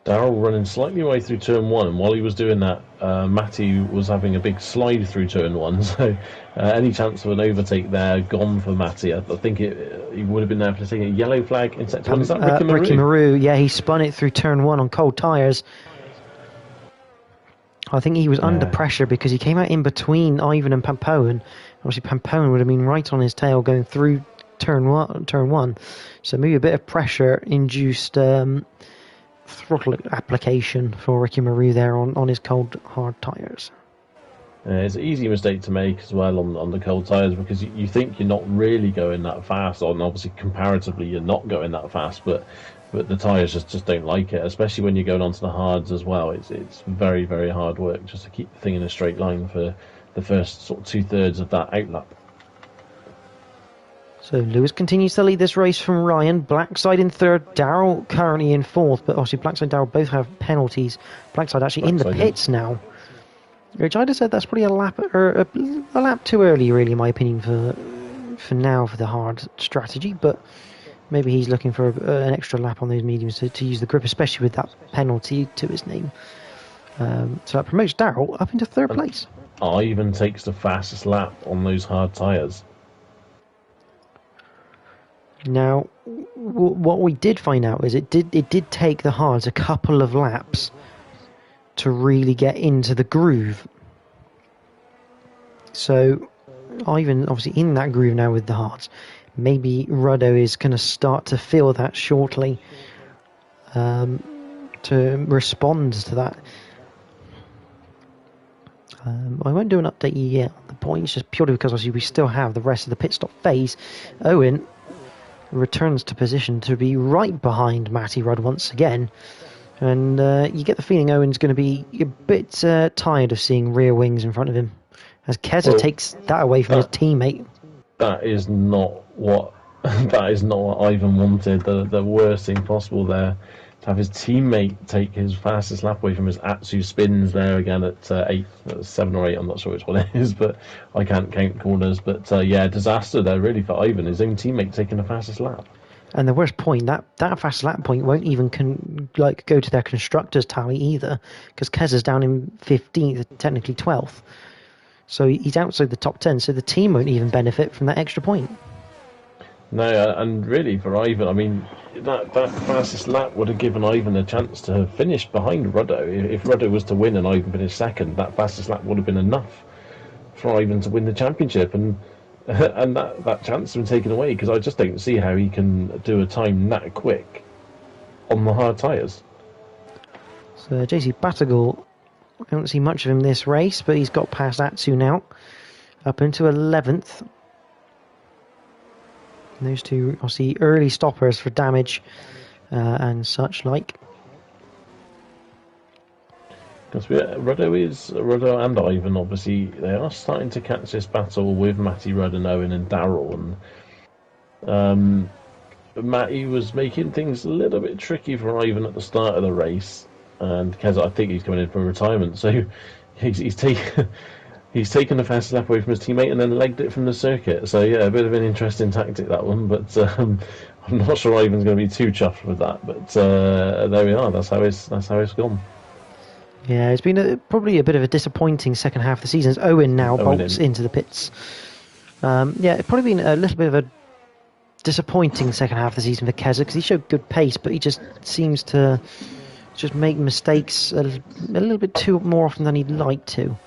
Darrell running slightly away through turn 1, and while he was doing that, Matty was having a big slide through turn 1, so any chance of an overtake there gone for Matty. I think he would have been there for taking a yellow flag in sector 1. Is that Ricky Maru? Ricky Maru, yeah, he spun it through turn 1 on cold tyres. I think he was under pressure because he came out in between Ivan and Pampoen. Obviously, Pampoen would have been right on his tail going through turn one. So maybe a bit of pressure induced throttle application for Ricky Maru there on his cold, hard tyres. It's an easy mistake to make as well on the cold tyres because you think you're not really going that fast, and obviously comparatively you're not going that fast, but the tyres just don't like it, especially when you're going onto the hards as well. It's very, very hard work just to keep the thing in a straight line for the first sort of 2/3 of that outlap. So Lewis continues to lead this race from Ryan. Blackside in third, Darrell currently in fourth, but obviously Blackside and Darrell both have penalties. Blackside actually in the pits now. Which I'd have said that's probably a lap too early, really, in my opinion, for now for the hard strategy. But maybe he's looking for an extra lap on those mediums to use the grip, especially with that penalty to his name. So that promotes Darrell up into third place. Ivan takes the fastest lap on those hard tyres. Now, what we did find out is it did take the hards a couple of laps to really get into the groove. So Ivan obviously in that groove now with the hards. Maybe Ruddo is going to start to feel that shortly to respond to that. I won't do an update yet on the points, just purely because obviously we still have the rest of the pit stop phase. Owen returns to position to be right behind Matty Rudd once again. And you get the feeling Owen's going to be a bit tired of seeing rear wings in front of him, as Keza takes that away from his teammate. That is not what Ivan wanted. The worst thing possible there, to have his teammate take his fastest lap away from his Atsu spins there again at 7 or 8. I'm not sure which one it is, but I can't count corners. But disaster there really for Ivan. His own teammate taking the fastest lap. And the worst point, that fast lap point won't even go to their constructors tally either, because Keza's down in 15th, technically 12th. So he's outside the top 10, so the team won't even benefit from that extra point. No, and really for Ivan, I mean, that fastest lap would have given Ivan a chance to finish behind Ruddo. If Ruddo was to win and Ivan finished second, that fastest lap would have been enough for Ivan to win the championship. And that chance has been taken away because I just don't see how he can do a time that quick on the hard tyres. So JC Batagul, I don't see much of him this race, but he's got past Atsu now, up into 11th. And those two, I'll see early stoppers for damage and such like. Because Ruddo and Ivan, obviously, they are starting to catch this battle with Matty Rudd and Owen and Darrell. And Matty was making things a little bit tricky for Ivan at the start of the race. And Keza, I think he's coming in for retirement. So he's taken the fastest lap away from his teammate and then legged it from the circuit. So yeah, a bit of an interesting tactic, that one. But I'm not sure Ivan's going to be too chuffed with that. But there we are. That's how it's gone. Yeah, it's been probably a bit of a disappointing second half of the season as Owen now bolts into the pits. It's probably been a little bit of a disappointing second half of the season for Keza because he showed good pace, but he just seems to just make mistakes a little bit too more often than he'd like to.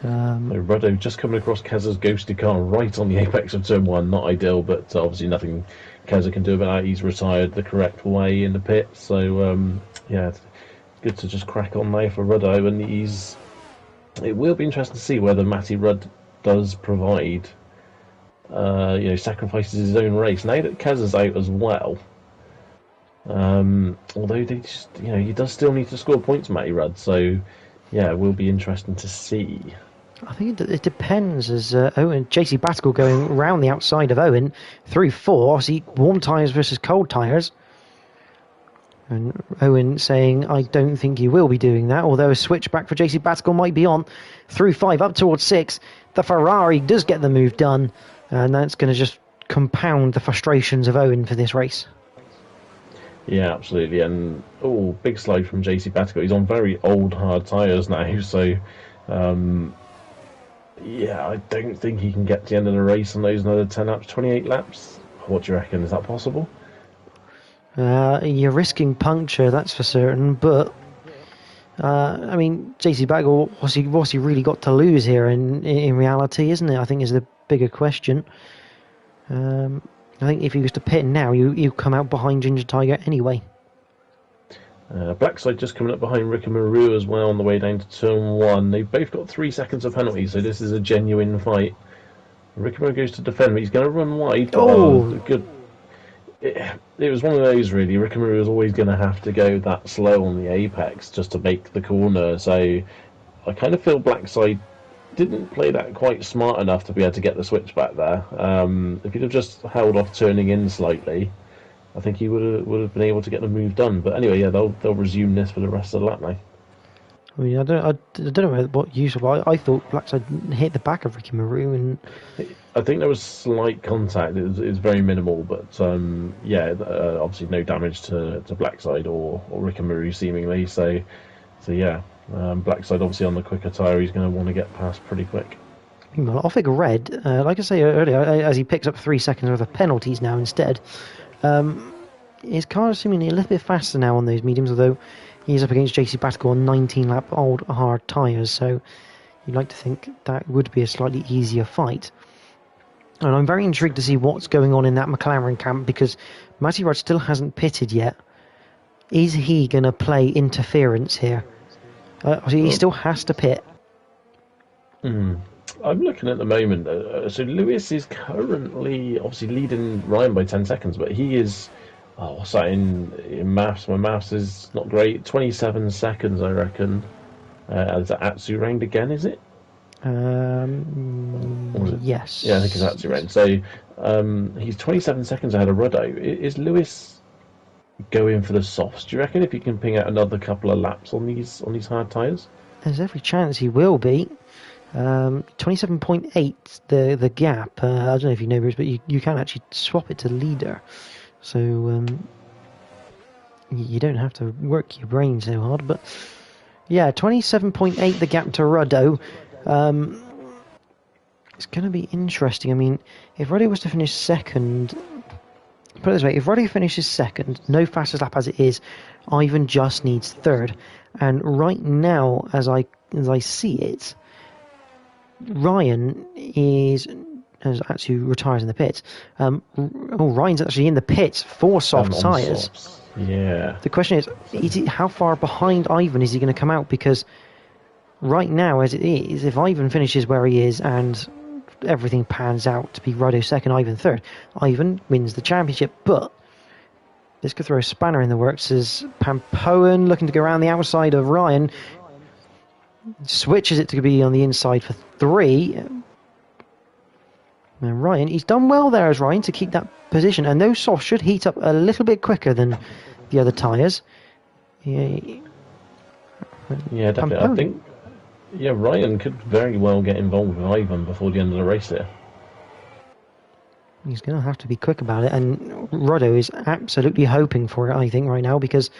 Ruddo just coming across Keza's ghosted car right on the apex of turn 1. Not ideal, but obviously nothing Keza can do about that. He's retired the correct way in the pit, so good to just crack on now for Ruddo, and it will be interesting to see whether Matty Rudd does provide sacrifices his own race. Now that Kaz is out as well, although they just, he does still need to score points, Matty Rudd. So, yeah, it will be interesting to see. I think it depends as Owen, JC Battle going round the outside of Owen through 4, obviously warm tyres versus cold tyres. And Owen saying, I don't think he will be doing that, although a switchback for JC Battle might be on. Through 5, up towards 6. The Ferrari does get the move done, and that's going to just compound the frustrations of Owen for this race. Yeah, absolutely. And, big slide from JC Battle. He's on very old, hard tyres now, so... I don't think he can get to the end of the race on those another 10 laps, 28 laps. What do you reckon? Is that possible? You're risking puncture, that's for certain, but JC Bagel, what's he really got to lose here in reality, isn't it? I think is the bigger question. I think if he was to pit now, you come out behind Ginger Tiger anyway. Blackside just coming up behind Rick and Maru as well on the way down to turn 1. They've both got 3 seconds of penalty, so this is a genuine fight. Rick and Maru goes to defend, but he's going to run wide. Good. It was one of those, really. Rick and Maru was always going to have to go that slow on the apex just to make the corner, so I kind of feel Blackside didn't play that quite smart enough to be able to get the switch back there. If he'd have just held off turning in slightly, I think he would have been able to get the move done. But anyway, yeah, they'll resume this for the rest of the lap now. I mean, I don't know what usual. I thought Blackside hit the back of Ricky Maru, and I think there was slight contact. It was very minimal, but obviously no damage to Blackside or Ricky Maru seemingly. So yeah, Blackside obviously on the quicker tyre. He's going to want to get past pretty quick. Meanwhile, off it red, like I say earlier, as he picks up 3 seconds worth of penalties now instead. His car is seemingly a little bit faster now on those mediums, although he's up against JC Battle on 19-lap old hard tyres, so you'd like to think that would be a slightly easier fight. And I'm very intrigued to see what's going on in that McLaren camp, because Matty Rudd still hasn't pitted yet. Is he going to play interference here? He still has to pit. I'm looking at the moment. So Lewis is currently obviously leading Ryan by 10 seconds, but he is. What's that in maths? My maths is not great. 27 seconds, I reckon. Is that Atsu round again? Is it? Yes. Yeah, I think it's Atsu round. So he's 27 seconds ahead of Ruddo. Is Lewis going for the softs? Do you reckon if he can ping out another couple of laps on these hard tyres? There's every chance he will be. 27.8 the gap. I don't know if you know, Bruce, but you can actually swap it to leader, so you don't have to work your brain so hard. But yeah, 27.8 the gap to Ruddo. It's going to be interesting. I mean, if Ruddo was to finish second, put it this way, if Ruddo finishes second, no fastest lap as it is, Ivan just needs third. And right now, as I see it, Ryan is actually retires in the pits. Ryan's actually in the pits for soft tyres. Yeah. The question is how far behind Ivan is he going to come out? Because right now, as it is, if Ivan finishes where he is and everything pans out to be Ruddo second, Ivan third, Ivan wins the championship. But this could throw a spanner in the works as Pampoen, looking to go around the outside of Ryan, switches it to be on the inside for 3. And Ryan, he's done well there as Ryan to keep that position, and those softs should heat up a little bit quicker than the other tyres. Yeah, definitely. I think Ryan could very well get involved with Ivan before the end of the race here. He's going to have to be quick about it, and Ruddo is absolutely hoping for it, I think, right now, because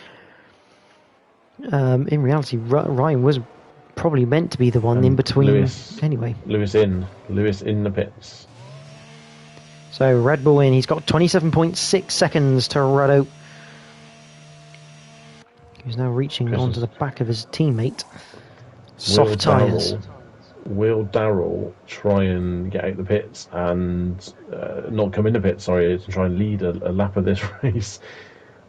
in reality, Ryan was probably meant to be the one in between. Lewis in the pits. So Red Bull in. He's got 27.6 seconds to Ruddo, who's now reaching onto the back of his teammate. Soft tyres. Will Darrell try and get out the pits and not come in the pits, sorry, to try and lead a lap of this race?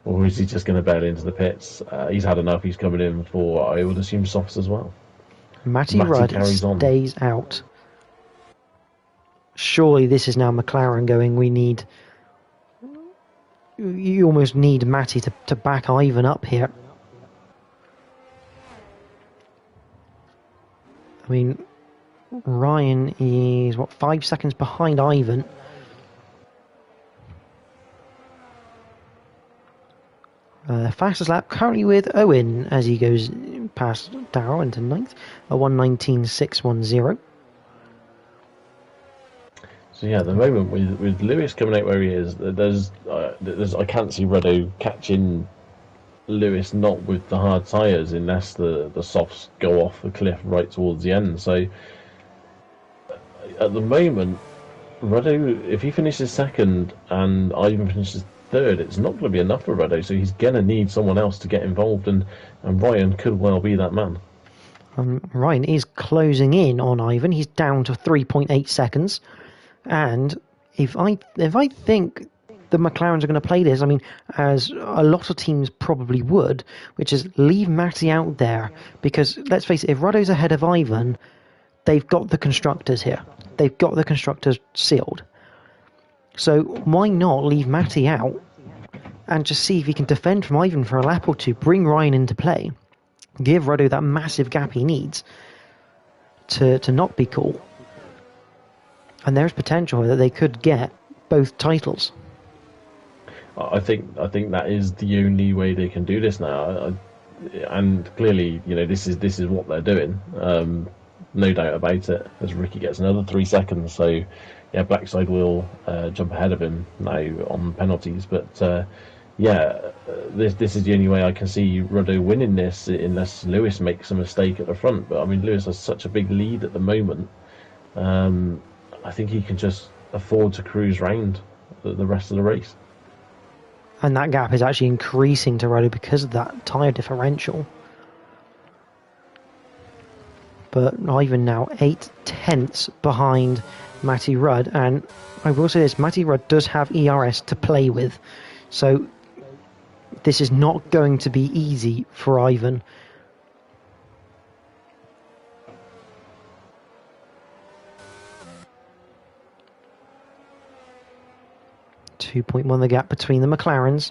Or is he just going to bail into the pits? He's had enough. He's coming in for, I would assume, softs as well. Matty Rudd stays out. surely this is now McLaren going, we need... You almost need Matty to back Ivan up here. I mean, Ryan is, 5 seconds behind Ivan. Fastest lap currently with Owen as he goes past Darrell into 9th, a 1:19.610. So yeah, at the moment with Lewis coming out where he is, there's I can't see Renault catching Lewis, not with the hard tyres, unless the softs go off the cliff right towards the end. So at the moment, Renault, if he finishes second and Ivan finishes third, it's not going to be enough for Renault. So he's going to need someone else to get involved, and Ryan could well be that man. Ryan is closing in on Ivan. He's down to 3.8 seconds. And if I think the McLarens are going to play this, I mean, as a lot of teams probably would, which is leave Matty out there, because let's face it, if Ruddo's ahead of Ivan, they've got the constructors here. They've got the constructors sealed. So why not leave Matty out and just see if he can defend from Ivan for a lap or two, bring Ryan into play, give Ruddo that massive gap he needs to not be caught. And there's potential that they could get both titles. I think that is the only way they can do this now, and clearly, this is what they're doing. No doubt about it. As Ricky gets another 3 seconds, so yeah, Blackside will jump ahead of him now on penalties. But this is the only way I can see Ruddo winning this, unless Lewis makes a mistake at the front. But I mean, Lewis has such a big lead at the moment. I think he can just afford to cruise round the rest of the race. And that gap is actually increasing to Ruddo because of that tyre differential. But Ivan now 8/10 behind Matty Rudd. And I will say this, Matty Rudd does have ERS to play with. So this is not going to be easy for Ivan. 2.1 the gap between the McLarens.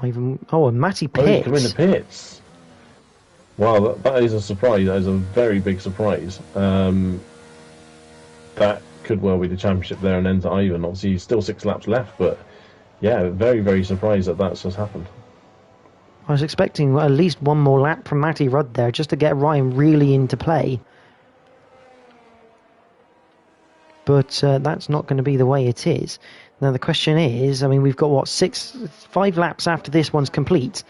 And Matty pits. Oh, he's come in the pits. Wow, that is a surprise. That is a very big surprise. That could well be the championship there and then to Ivan. Obviously, still 6 laps left, but yeah, very, very surprised that that's just happened. I was expecting at least one more lap from Matty Rudd there just to get Ryan really into play. But that's not going to be the way it is. Now the question is, I mean, we've got 5 laps after this one's complete.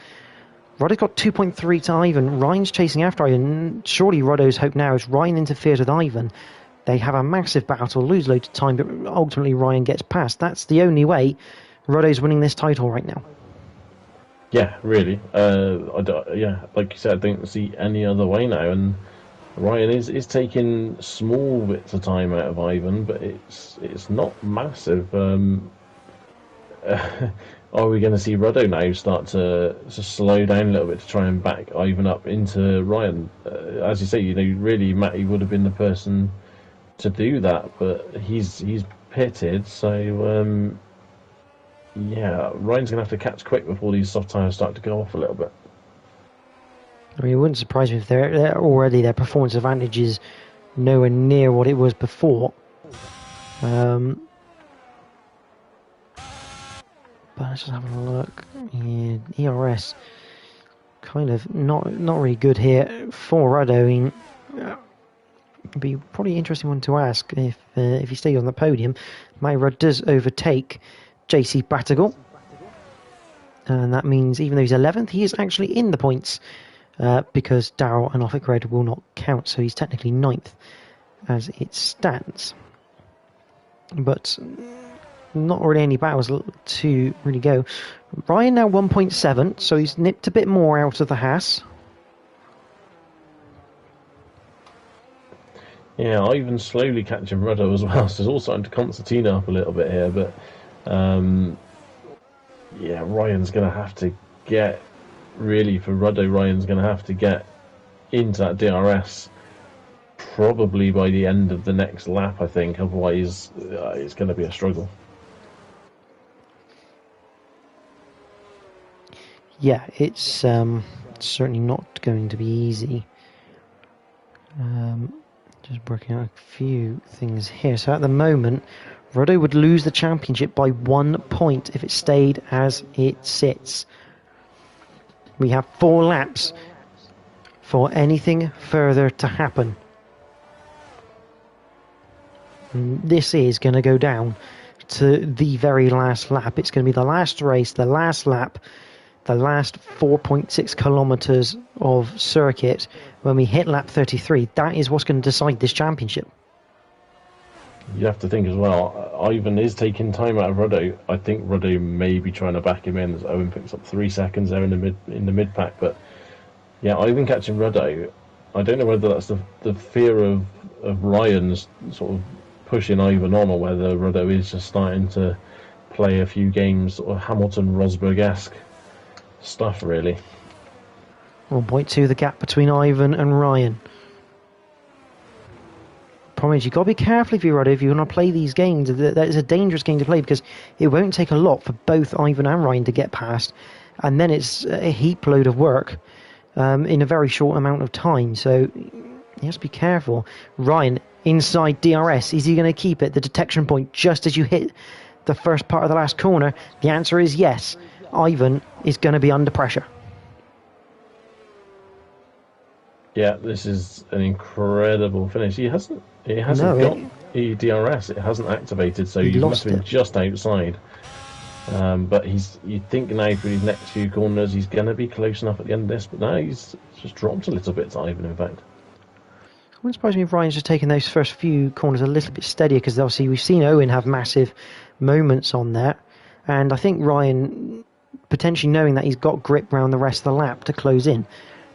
Roddo's got 2.3 to Ivan. Ryan's chasing after Ivan. Surely Roddo's hope now is Ryan interferes with Ivan. They have a massive battle, lose loads of time, but ultimately Ryan gets past. That's the only way Roddo's winning this title right now. Yeah, really. Like you said, I don't see any other way now. And Ryan is taking small bits of time out of Ivan, but it's not massive. Are we going to see Ruddo now start to slow down a little bit to try and back Ivan up into Ryan? As you say, really Matty would have been the person to do that, but he's pitted, so Ryan's going to have to catch quick before these soft tyres start to go off a little bit. I mean, it wouldn't surprise me if they're already their performance advantage is nowhere near what it was before. But let's just have a look. Yeah, ERS kind of not really good here for Ruddo. I mean, it'd be probably an interesting one to ask if he stays on the podium. Matty Rudd does overtake JC Batagol, and that means even though he's 11th, he is actually in the points. Because Darrell and Offic Red will not count, so he's technically 9th as it stands. But not really any battles to really go. Ryan now 1.7, so he's nipped a bit more out of the Haas. Yeah, Ivan's slowly catching Ruddo as well, so it's all starting to concertina up a little bit here, but Ryan's going to have to get... Really, for Ruddo, Ryan's going to have to get into that DRS probably by the end of the next lap, I think. Otherwise, it's going to be a struggle. Yeah, it's certainly not going to be easy. Just working out a few things here. So at the moment, Ruddo would lose the championship by 1 point if it stayed as it sits. We have 4 laps for anything further to happen. And this is going to go down to the very last lap. It's going to be the last race, the last lap, the last 4.6 kilometers of circuit. When we hit lap 33, that is what's going to decide this championship. You have to think as well, Ivan is taking time out of Ruddo. I think Ruddo may be trying to back him in as Owen picks up 3 seconds there in the mid pack. But yeah, Ivan catching Ruddo, I don't know whether that's the fear of Ryan's sort of pushing Ivan on, or whether Ruddo is just starting to play a few games, sort of Hamilton-Rosberg-esque stuff, really. 1.2 the gap between Ivan and Ryan. Problem is, you've got to be careful if you're Ruddo, if you want to play these games. That is a dangerous game to play, because it won't take a lot for both Ivan and Ryan to get past, and then it's a heap load of work in a very short amount of time. So you have to be careful. Ryan inside DRS, is he going to keep it the detection point just as you hit the first part of the last corner? The answer is yes. Ivan is going to be under pressure. Yeah, this is an incredible finish. He hasn't got DRS. It hasn't activated, so you must have been just outside. But you'd think now for these next few corners he's going to be close enough at the end of this, but now he's just dropped a little bit to Ivan, in fact. It wouldn't surprise me if Ryan's just taking those first few corners a little bit steadier, because obviously we've seen Owen have massive moments on there, and I think Ryan, potentially knowing that he's got grip around the rest of the lap to close in,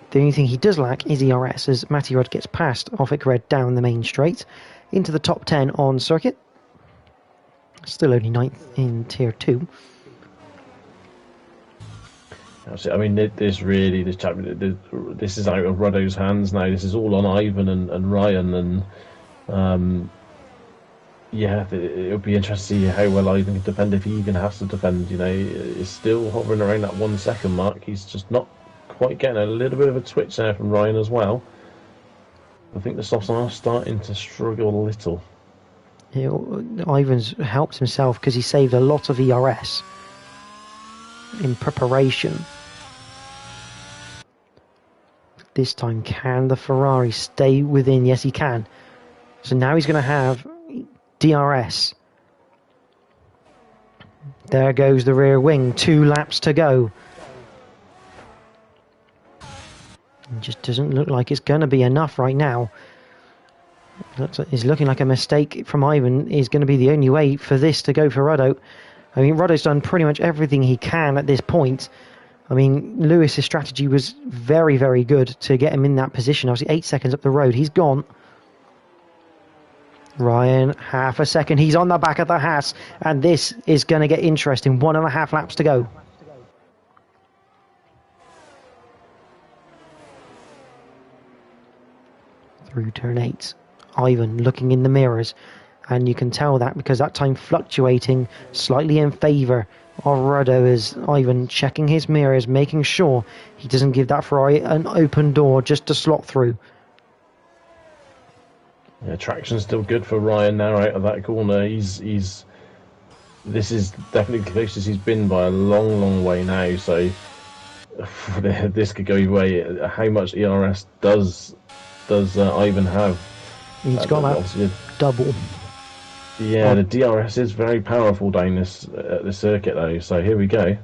the only thing he does lack is ERS, as Matty Rudd gets past Offick Red down the main straight into the top 10 on circuit. Still only 9th in Tier 2. I mean, this is out of Ruddo's hands now. This is all on Ivan and Ryan, and yeah, it'll be interesting to see how well Ivan can defend, if he even has to defend. You know, he's still hovering around that 1 second mark. He's just not quite getting a little bit of a twitch there from Ryan as well. I think the softs are starting to struggle a little. Ivan's helped himself because he saved a lot of ERS in preparation. This time, can the Ferrari stay within? Yes, he can. So now he's going to have DRS. There goes the rear wing. 2 laps to go. It just doesn't look like it's going to be enough right now. It's looking like a mistake from Ivan is going to be the only way for this to go for Ruddo. I mean, Ruddo's done pretty much everything he can at this point. I mean, Lewis's strategy was very, very good to get him in that position. Obviously, 8 seconds up the road. He's gone. Ryan, half a second. He's on the back of the Haas. And this is going to get interesting. 1.5 laps to go. Through turn 8. Ivan looking in the mirrors. And you can tell that because that time fluctuating slightly in favour of Ruddo, as Ivan checking his mirrors, making sure he doesn't give that Ferrari an open door just to slot through. Yeah, traction's still good for Ryan now out of that corner. This is definitely the closest he's been by a long, long way now. So this could go either way. How much ERS does Ivan have? He's got that double. Yeah, the DRS is very powerful down the circuit though. So here we go.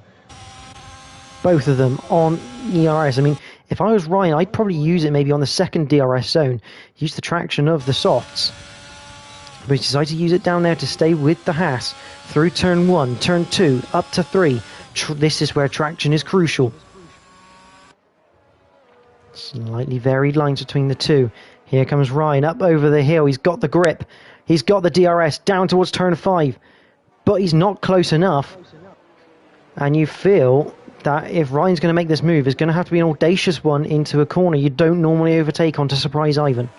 Both of them on ERS. I mean, if I was Ryan, I'd probably use it maybe on the second DRS zone. Use the traction of the softs. But he decided to use it down there to stay with the Haas through turn 1, turn 2, up to 3. This is where traction is crucial. Slightly varied lines between the two. Here comes Ryan up over the hill. He's got the grip. He's got the DRS down towards turn 5. But he's not close enough. And you feel that if Ryan's going to make this move, it's going to have to be an audacious one into a corner you don't normally overtake on to surprise Ivan.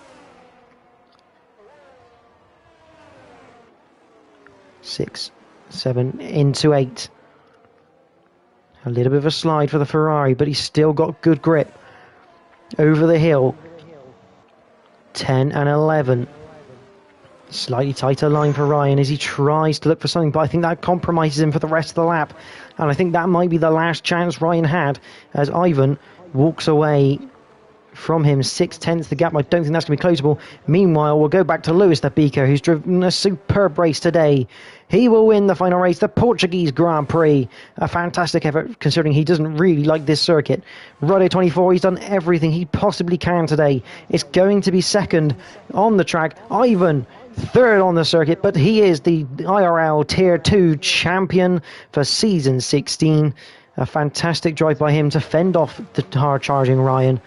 6, 7, into 8. A little bit of a slide for the Ferrari, but he's still got good grip. Over the hill, 10 and 11. Slightly tighter line for Ryan as he tries to look for something, but I think that compromises him for the rest of the lap. And I think that might be the last chance Ryan had as Ivan walks away from him 6/10 the gap. I don't think that's going to be closable. Meanwhile, we'll go back to Lewis the Beaker, who's driven a superb race today. He will win the final race, the Portuguese Grand Prix. A fantastic effort considering he doesn't really like this circuit. Ruddo 24, he's done everything he possibly can today. It's going to be second on the track. Ivan, third on the circuit, but he is the IRL Tier 2 champion for Season 16. A fantastic drive by him to fend off the hard-charging Ryan.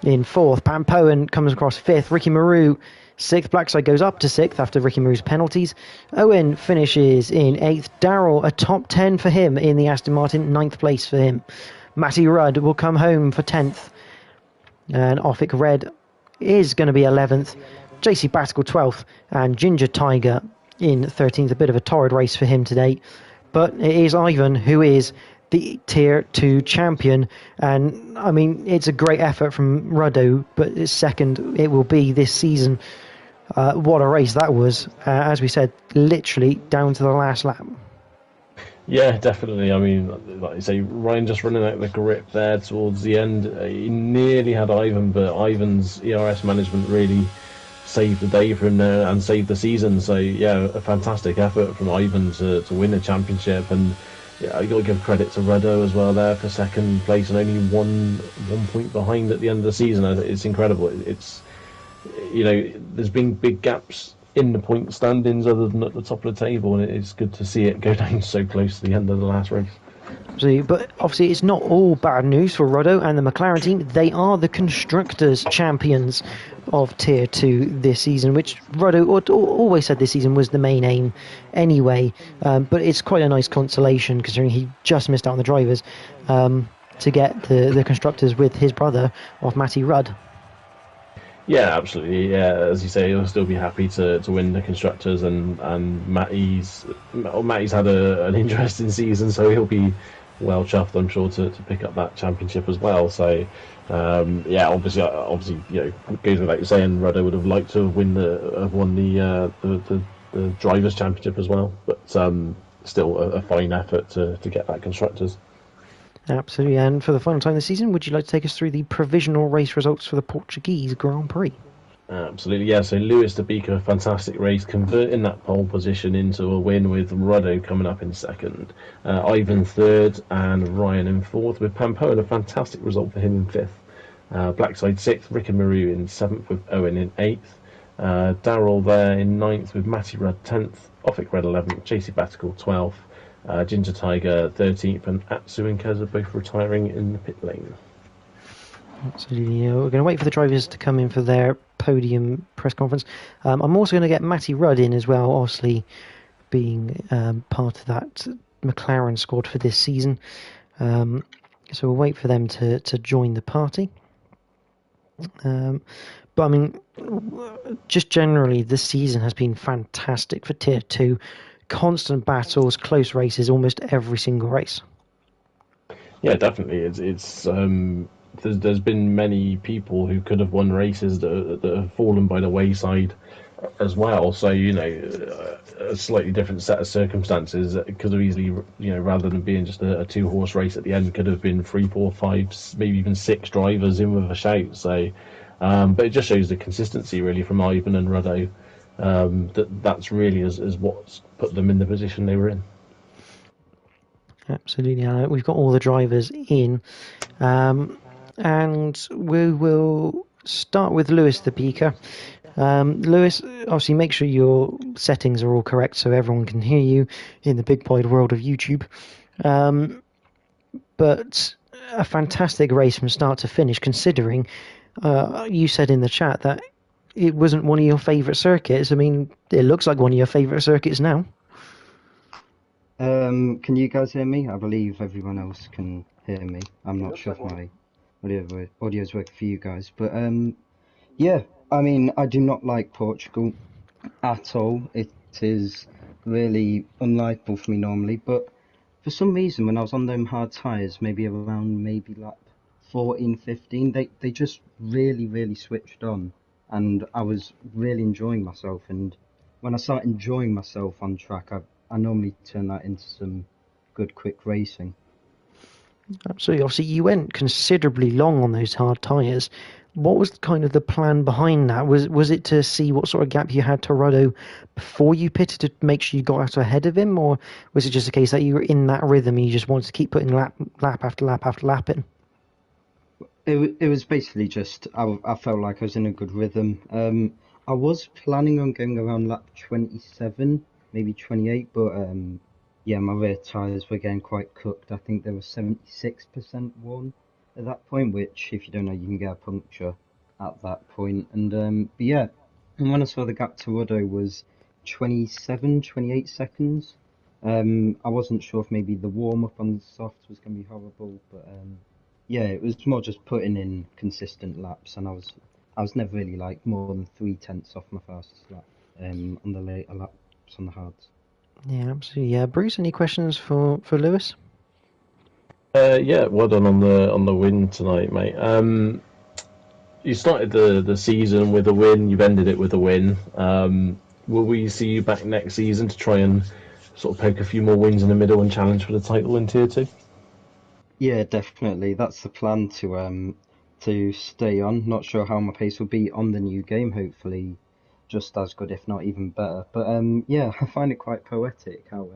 In fourth, Pampoen comes across fifth. Ricky Maru, sixth. Blackside goes up to sixth after Ricky Maru's penalties. Owen finishes in eighth. Darrell, a top 10 for him in the Aston Martin, ninth place for him. Matty Rudd will come home for 10th. And Offic Red is going to be 11th. JC Batical 12th. And Ginger Tiger in 13th. A bit of a torrid race for him today. But it is Ivan who is the Tier 2 champion, and I mean it's a great effort from Ruddo, but second it will be this season. What a race that was, as we said, literally down to the last lap. Yeah, definitely. I mean, like you say, Ryan just running out the grip there towards the end. He nearly had Ivan, but Ivan's ERS management really saved the day for him there and saved the season. So yeah, a fantastic effort from Ivan to win a championship. And yeah, you got to give credit to Ruddo as well there for second place and only one point behind at the end of the season. It's incredible. It's, you know, there's been big gaps in the point standings other than at the top of the table, and it's good to see it go down so close to the end of the last race. But obviously it's not all bad news for Ruddo and the McLaren team. They are the Constructors' champions of Tier 2 this season, which Ruddo always said this season was the main aim anyway. But it's quite a nice consolation considering he just missed out on the drivers to get the Constructors with his brother of Matty Rudd. Yeah, absolutely. Yeah, as you say, he'll still be happy to win the Constructors, and Matty's had an interesting season, so he'll be well chuffed, I'm sure, to pick up that championship as well. So yeah, obviously, you know, it goes without saying, Ruddo would have liked to have won the drivers' championship as well, but still a fine effort to get that Constructors. Absolutely. And for the final time this season, would you like to take us through the provisional race results for the Portuguese Grand Prix? Absolutely, yeah. So Lewis de Beeker, a fantastic race, converting that pole position into a win with Ruddo coming up in second, Ivan third, and Ryan in fourth, with Pampoen, a fantastic result for him in fifth. Blackside sixth, Ricky Maru in seventh, with Owen in eighth. Darrell there in ninth, with Matty Rudd 10th, Offic Red 11th, JC Batical 12th. Ginger Tiger 13th, and Atsu and Kez are both retiring in the pit lane. Absolutely. We're going to wait for the drivers to come in for their podium press conference. I'm also going to get Matty Rudd in as well, obviously being part of that McLaren squad for this season. So we'll wait for them to join the party. But I mean, just generally, this season has been fantastic for Tier 2. Constant battles, close races, almost every single race. Yeah, definitely. It's there's been many people who could have won races that have fallen by the wayside as well. So, you know, a slightly different set of circumstances could have easily, you know, rather than being just a two-horse race at the end, could have been 3, 4, 5, maybe even 6 drivers in with a shout. So, but it just shows the consistency really from Ivan and Ruddo. That's really is what's put them in the position they were in. Absolutely. We've got all the drivers in, and we will start with Lewis the Beaker. Lewis, obviously make sure your settings are all correct so everyone can hear you in the big wide world of YouTube. But a fantastic race from start to finish, considering you said in the chat that it wasn't one of your favourite circuits. I mean, it looks like one of your favourite circuits now. Can you guys hear me? I believe everyone else can hear me. I'm not sure if my audio is working for you guys. But yeah, I mean, I do not like Portugal at all. It is really unlikable for me normally. But for some reason, when I was on them hard tyres, maybe around maybe lap 14, 15, they just really switched on, and I was really enjoying myself. And when I start enjoying myself on track, I normally turn that into some good quick racing. Absolutely. Obviously, you went considerably long on those hard tyres. What was kind of the plan behind that? Was it to see what sort of gap you had to Ruddo before you pitted to make sure you got out ahead of him, or was it just a case that you were in that rhythm and you just wanted to keep putting lap after lap after lap in? It was basically just I felt like I was in a good rhythm. I was planning on going around lap 27, maybe 28, but yeah, my rear tyres were getting quite cooked. I think they were 76% worn at that point, which, if you don't know, you can get a puncture at that point. And but yeah, and when I saw the gap to Ruddo was 27, 28 seconds, I wasn't sure if maybe the warm up on the softs was going to be horrible, but yeah, it was more just putting in consistent laps, and I was never really like more than 3/10 off my fastest lap on the later laps on the hards. Yeah, absolutely. Yeah, Bruce, any questions for Lewis? Yeah, well done on the win tonight, mate. You started the season with a win. You've ended it with a win. Will we see you back next season to try and sort of poke a few more wins in the middle and challenge for the title in Tier 2? Yeah, definitely. That's the plan to stay on. Not sure how my pace will be on the new game. Hopefully, just as good, if not even better. But yeah, I find it quite poetic how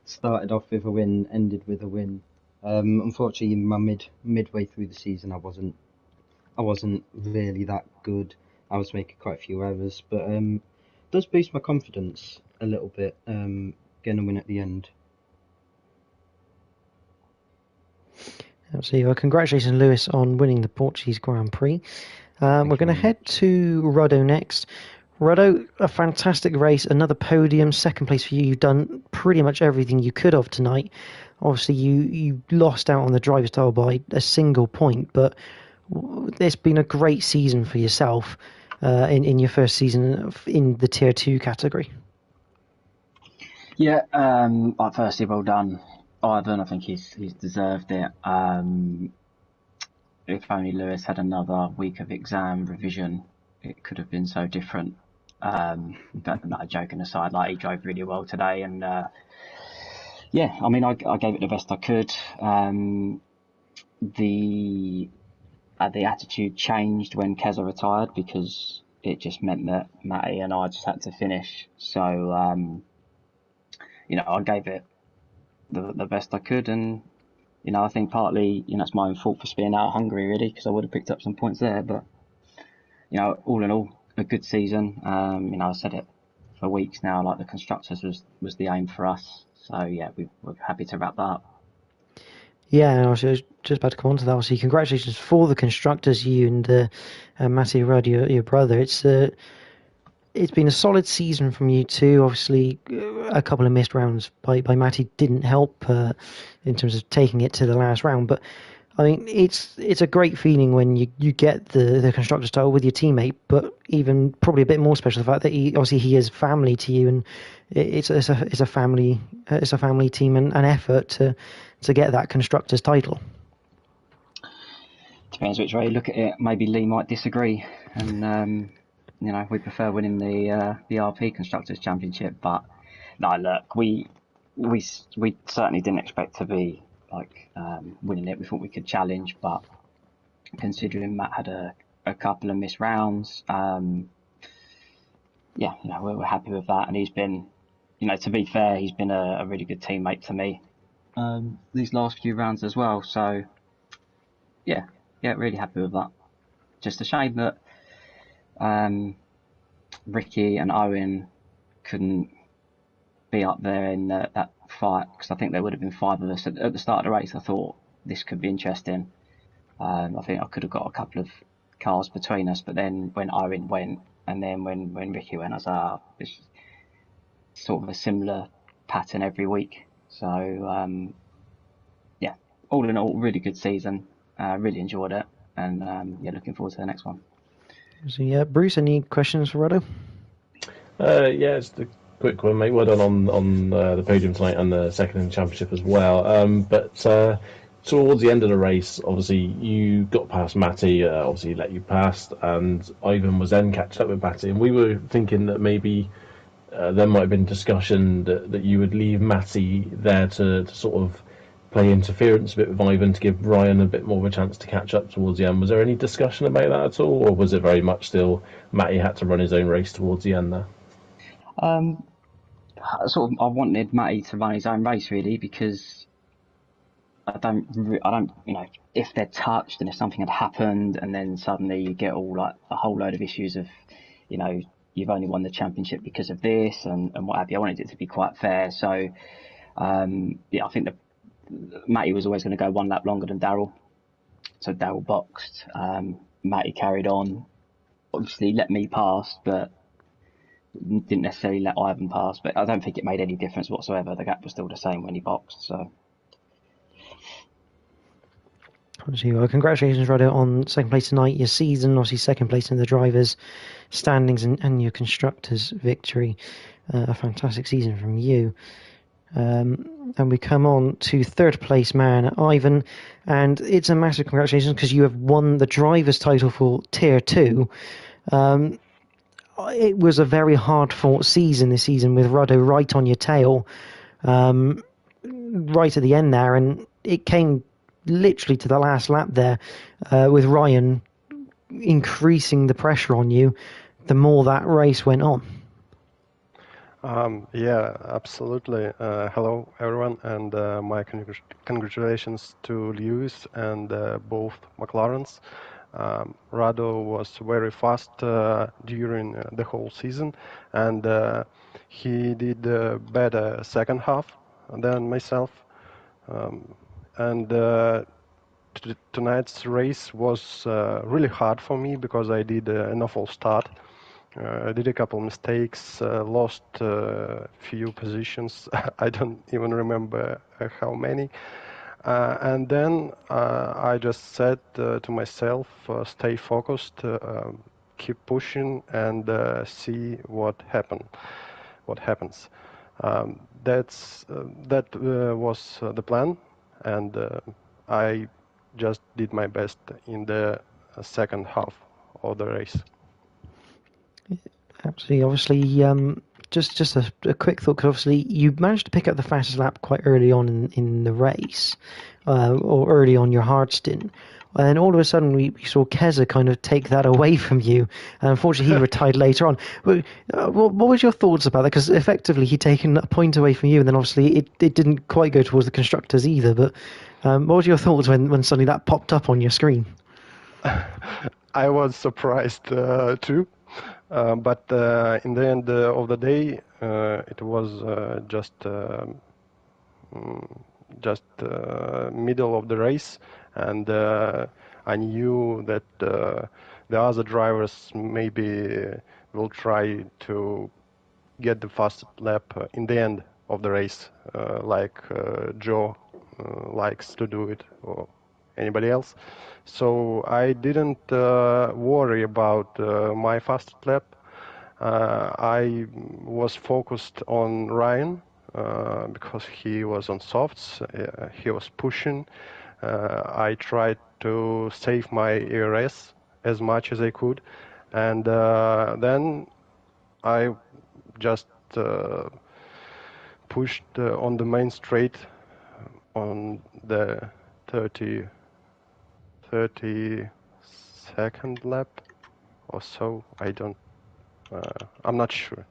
started off with a win, ended with a win. Unfortunately, in my midway through the season, I wasn't really that good. I was making quite a few errors, but does boost my confidence a little bit. Getting a win at the end. Absolutely. Well, congratulations, Lewis, on winning the Portuguese Grand Prix. We're going to head to Ruddo next. Ruddo, a fantastic race, another podium, second place for you. You've done pretty much everything you could have tonight. Obviously, you lost out on the driver's title by a single point, but it's been a great season for yourself in your first season in the Tier 2 category. Yeah, firstly, well done, Ivan. I think he's deserved it. If only Lewis had another week of exam revision, it could have been so different. But no, joking aside, like he drove really well today, and yeah, I mean, I gave it the best I could. The attitude changed when Keza retired because it just meant that Matty and I just had to finish. So you know, I gave it the best I could, and you know, I think partly, you know, it's my own fault for being out of Hungary, really, because I would have picked up some points there. But you know, all in all, a good season. You know, I said it for weeks now. Like the constructors was the aim for us. So yeah, we're happy to wrap that up. Yeah, and I was just about to come on to that. Obviously, congratulations for the constructors, you and Matty Rudd, your brother. It's been a solid season from you two. Obviously, a couple of missed rounds by Matty didn't help in terms of taking it to the last round. But I mean, it's a great feeling when you get the constructors title with your teammate. But even probably a bit more special the fact that he is family to you, and it's a family team and an effort to get that constructors title. Depends which way you look at it. Maybe Lee might disagree, and you know, we prefer winning the RP Constructors Championship. But no, look, we certainly didn't expect to be like winning it. We thought we could challenge, but considering Matt had a couple of missed rounds, yeah, you know, we're happy with that. And he's been, you know, to be fair, he's been a really good teammate to me these last few rounds as well. So yeah, really happy with that. Just a shame that Ricky and Owen couldn't be up there in that fight, because I think there would have been five of us at the start of the race. I thought this could be interesting. I think I could have got a couple of cars between us, but then when Owen went and then when Ricky went, I was like, it's sort of a similar pattern every week. So yeah, all in all, really good season. Really enjoyed it, and yeah, looking forward to the next one. So yeah, Bruce, any questions for Ruddo? Yeah, just a quick one, mate. Well done on the podium tonight and the second in the championship as well. But towards the end of the race, obviously you got past Matty. Obviously, he let you past, and Ivan was then catching up with Matty. And we were thinking that maybe there might have been discussion that you would leave Matty there to sort of play interference a bit with Ivan to give Ryan a bit more of a chance to catch up towards the end. Was there any discussion about that at all, or was it very much still Matty had to run his own race towards the end there? I wanted Matty to run his own race really, because I don't, if they're touched and if something had happened and then suddenly you get all like a whole load of issues of, you've only won the championship because of this and what have you. I wanted it to be quite fair. So, I think that Matty was always going to go one lap longer than Daryl. So Daryl boxed. Matty carried on. Obviously let me pass, but didn't necessarily let Ivan pass. But I don't think it made any difference whatsoever. The gap was still the same when he boxed. So. Obviously, well, congratulations, Rado, on second place tonight. Your season, obviously, second place in the drivers' standings and your constructors' victory. A fantastic season from you. And we come on to third place man, Ivan, and it's a massive congratulations because you have won the driver's title for Tier 2. It was a very hard-fought season this season with Ruddo right on your tail, right at the end there, and it came literally to the last lap there, with Ryan increasing the pressure on you the more that race went on. Yeah, absolutely. Hello, everyone, and my congratulations to Lewis and both McLarens. Rado was very fast during the whole season, and he did better second half than myself. And tonight's race was really hard for me because I did an awful start. I did a couple mistakes, lost a few positions. I don't even remember how many. And then I just said to myself, stay focused, keep pushing, and see what happens. That was the plan, and I just did my best in the second half of the race. Absolutely. Obviously, just a quick thought, because obviously you managed to pick up the fastest lap quite early on in the race, or early on your hard stint. And then all of a sudden we saw Keza kind of take that away from you. And unfortunately, he retired later on. But, what was your thoughts about that? Because effectively he'd taken a point away from you, and then obviously it didn't quite go towards the constructors either. But what was your thoughts when suddenly that popped up on your screen? I was surprised too. But in the end of the day, it was just middle of the race, and I knew that the other drivers maybe will try to get the fastest lap in the end of the race, like Joe likes to do it, or anybody else. So I didn't worry about my fastest lap. I was focused on Ryan because he was on softs. He was pushing. I tried to save my ERS as much as I could, and then I just pushed on the main straight on the 32nd lap or so. I'm not sure.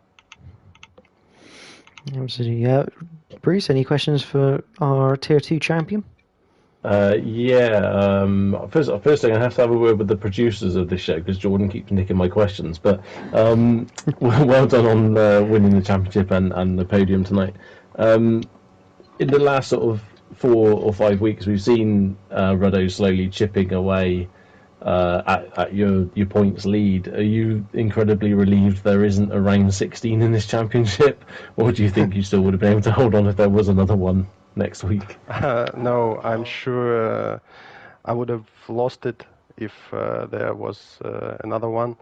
Absolutely. Bruce, any questions for our Tier 2 champion? Yeah. First thing, I have to have a word with the producers of this show because Jordan keeps nicking my questions. But well done on winning the championship and the podium tonight. In the last sort of 4 or 5 weeks, we've seen Ruddo slowly chipping away at your points lead. Are you incredibly relieved there isn't a round 16 in this championship, or do you think you still would have been able to hold on if there was another one next week? No, I'm sure I would have lost it if there was another one,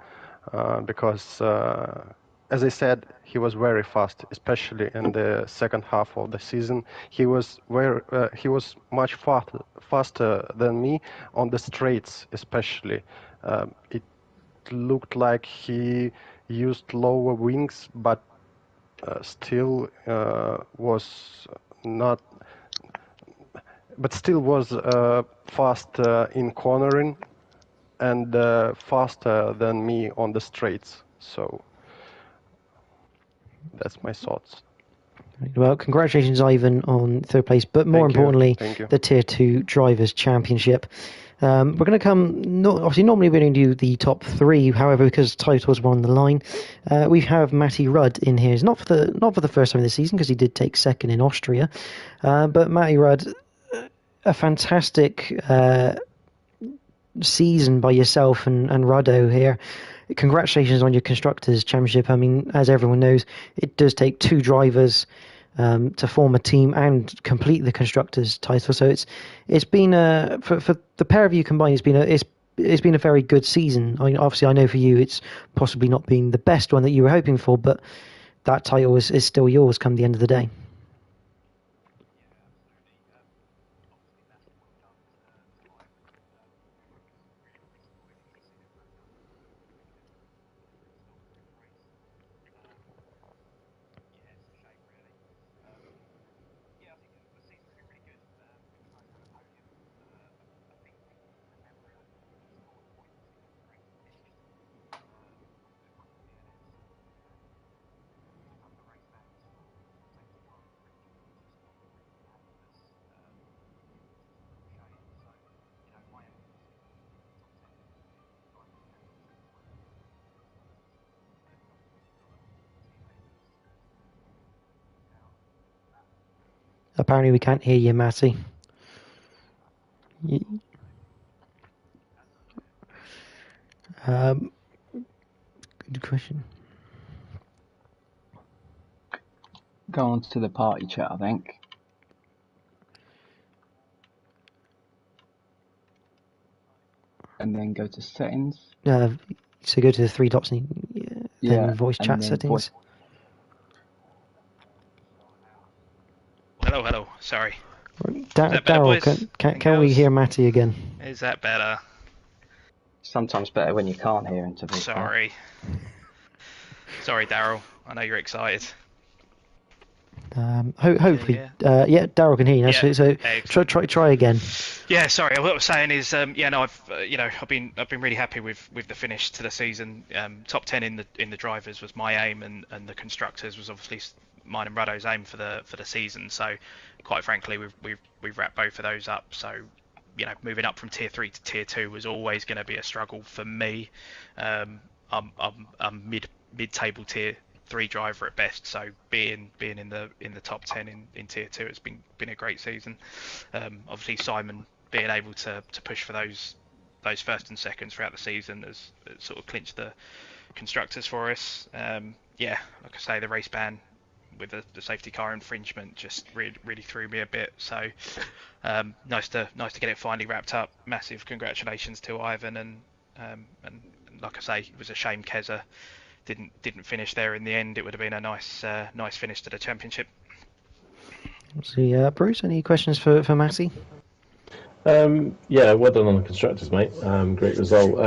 because as I said, he was very fast, especially in the second half of the season. He was much faster than me on the straights, especially. It looked like he used lower wings, but still was not, but still was fast in cornering and faster than me on the straights. So that's my thoughts. Well, congratulations, Ivan, on third place, but more importantly, the Tier 2 Drivers' Championship. We're going to come, obviously normally we're going to do the top 3, however, because titles were on the line, we have Matty Rudd in here. It's not for the first time in the season, because he did take second in Austria, but Matty Rudd, a fantastic season by yourself and Ruddo here. Congratulations on your Constructors' Championship. I mean, as everyone knows, it does take 2 drivers to form a team and complete the Constructors' title. So it's been for the pair of you combined, it's been a very good season. Obviously, I know for you it's possibly not been the best one that you were hoping for, but that title is still yours come the end of the day. Apparently we can't hear you, Matty. Good question. Go on to the party chat, I think. And then go to settings. So go to the 3 dots and then voice chat settings. Hello. Sorry. Daryl, can we hear Matty again? Is that better? Sometimes better when you can't hear him. Sorry, Daryl. I know you're excited. Hopefully, Daryl can hear you now. Yeah, so try again. Yeah, sorry. What I was saying is, I've been really happy with the finish to the season. Top 10 in the drivers was my aim, and the constructors was obviously mine and Ruddo's aim for the season. So, quite frankly, we've wrapped both of those up. So, moving up from tier 3 to tier 2 was always going to be a struggle for me. I'm mid-table tier 3 driver at best, so being in the top 10 in tier 2 has been a great season. Obviously Simon being able to push for those first and seconds throughout the season has sort of clinched the constructors for us. Like I say, the race ban with the safety car infringement just really threw me a bit, so nice to get it finally wrapped up. Massive congratulations to Ivan, and like I say, it was a shame Keza didn't finish there in the end. It would have been a nice finish to the championship. See, Bruce, any questions for Matty? Yeah, well done on the constructors, mate. Great result.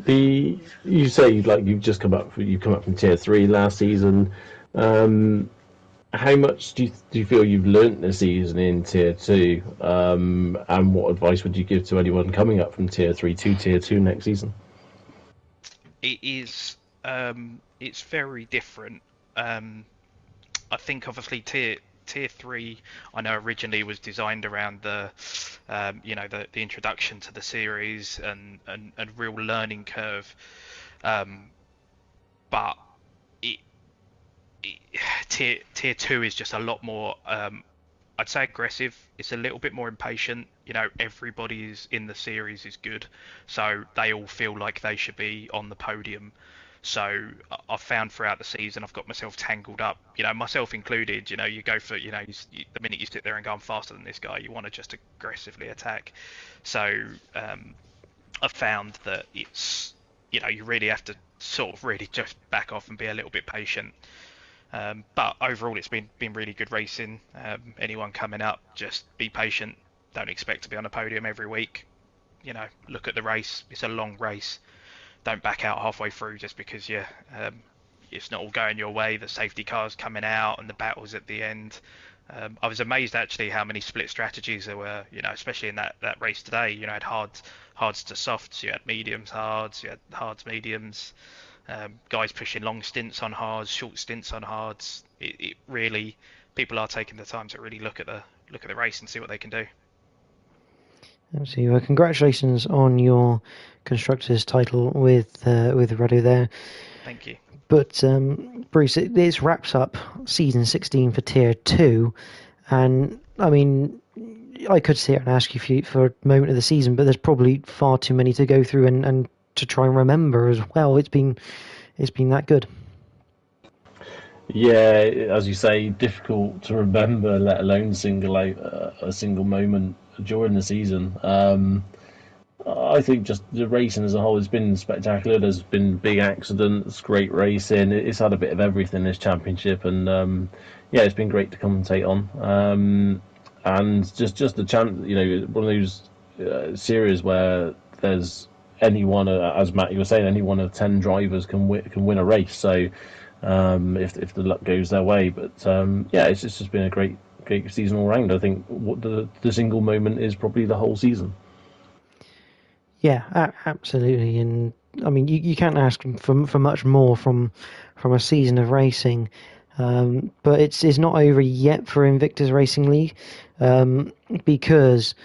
You say you've come up from tier 3 last season. How much do you feel you've learnt this season in tier 2? And what advice would you give to anyone coming up from tier 3 to tier 2 next season? It is. It's very different. I think obviously tier 3, I know originally was designed around the introduction to the series and real learning curve, but tier 2 is just a lot more, I'd say, aggressive. It's a little bit more impatient. Everybody in the series is good, so they all feel like they should be on the podium. So I've found throughout the season I've got myself tangled up, myself included. You go for, the minute you sit there and go, I'm faster than this guy, you want to just aggressively attack. So I've found that it's you really have to sort of really just back off and be a little bit patient. But overall, it's been really good racing. Anyone coming up, just be patient. Don't expect to be on a podium every week. Look at the race. It's a long race. Don't back out halfway through just because it's not all going your way. The safety cars coming out and the battles at the end. I was amazed actually how many split strategies there were. Especially in that race today. You had hards to softs. You had mediums hards. You had hards mediums. Guys pushing long stints on hards, short stints on hards. It really, people are taking the time to really look at the race and see what they can do. Absolutely. Well, congratulations on your constructors title with Redo there. Thank you. But Bruce, this wraps up season 16 for Tier 2, and I mean, I could sit here and ask you for a moment of the season, but there's probably far too many to go through and to try and remember as well. It's been that good. Yeah, as you say, difficult to remember, let alone single out a single moment during the season. I think just the racing as a whole has been spectacular. There's been big accidents, great racing. It's had a bit of everything, this championship, and yeah, it's been great to commentate on. And just the chance, one of those series where there's anyone, as Matt you were saying, any one of 10 drivers can win a race. So if the luck goes their way, but yeah, it's just been a great season all round. I think what the single moment is probably the whole season. Yeah, absolutely, and I mean you can't ask for much more from a season of racing, but it's not over yet for Invictus Racing League, because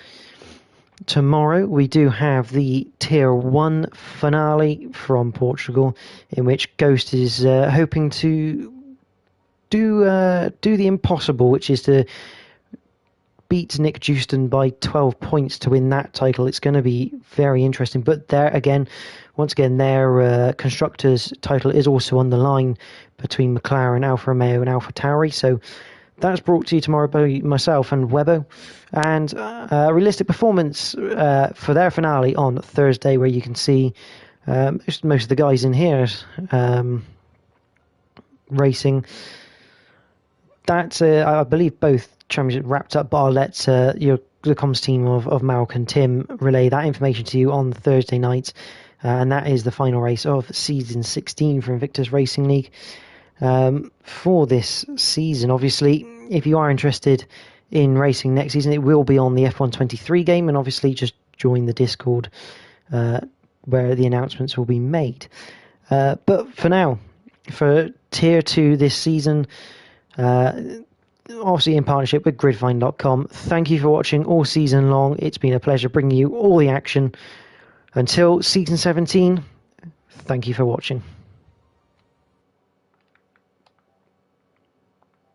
tomorrow we do have the Tier 1 finale from Portugal, in which Ghost is hoping to do the impossible, which is to beat Nick Jewston by 12 points to win that title. It's going to be very interesting. But once again, their constructors' title is also on the line between McLaren, Alfa Romeo, and Alfa Tauri. So that's brought to you tomorrow by myself and Webbo. And Realistic Performance for their finale on Thursday, where you can see most of the guys in here racing. That's, I believe, both championships wrapped up, but I'll let the comms team of Malc and Tim relay that information to you on Thursday night. And that is the final race of season 16 for Invictus Racing League. For this season, obviously, if you are interested in racing next season, it will be on the F1 23 game, and obviously just join the Discord where the announcements will be made. But for now, for Tier 2 this season, obviously in partnership with gridfind.com, thank you for watching all season long. It's been a pleasure bringing you all the action. Until season 17, thank you for watching.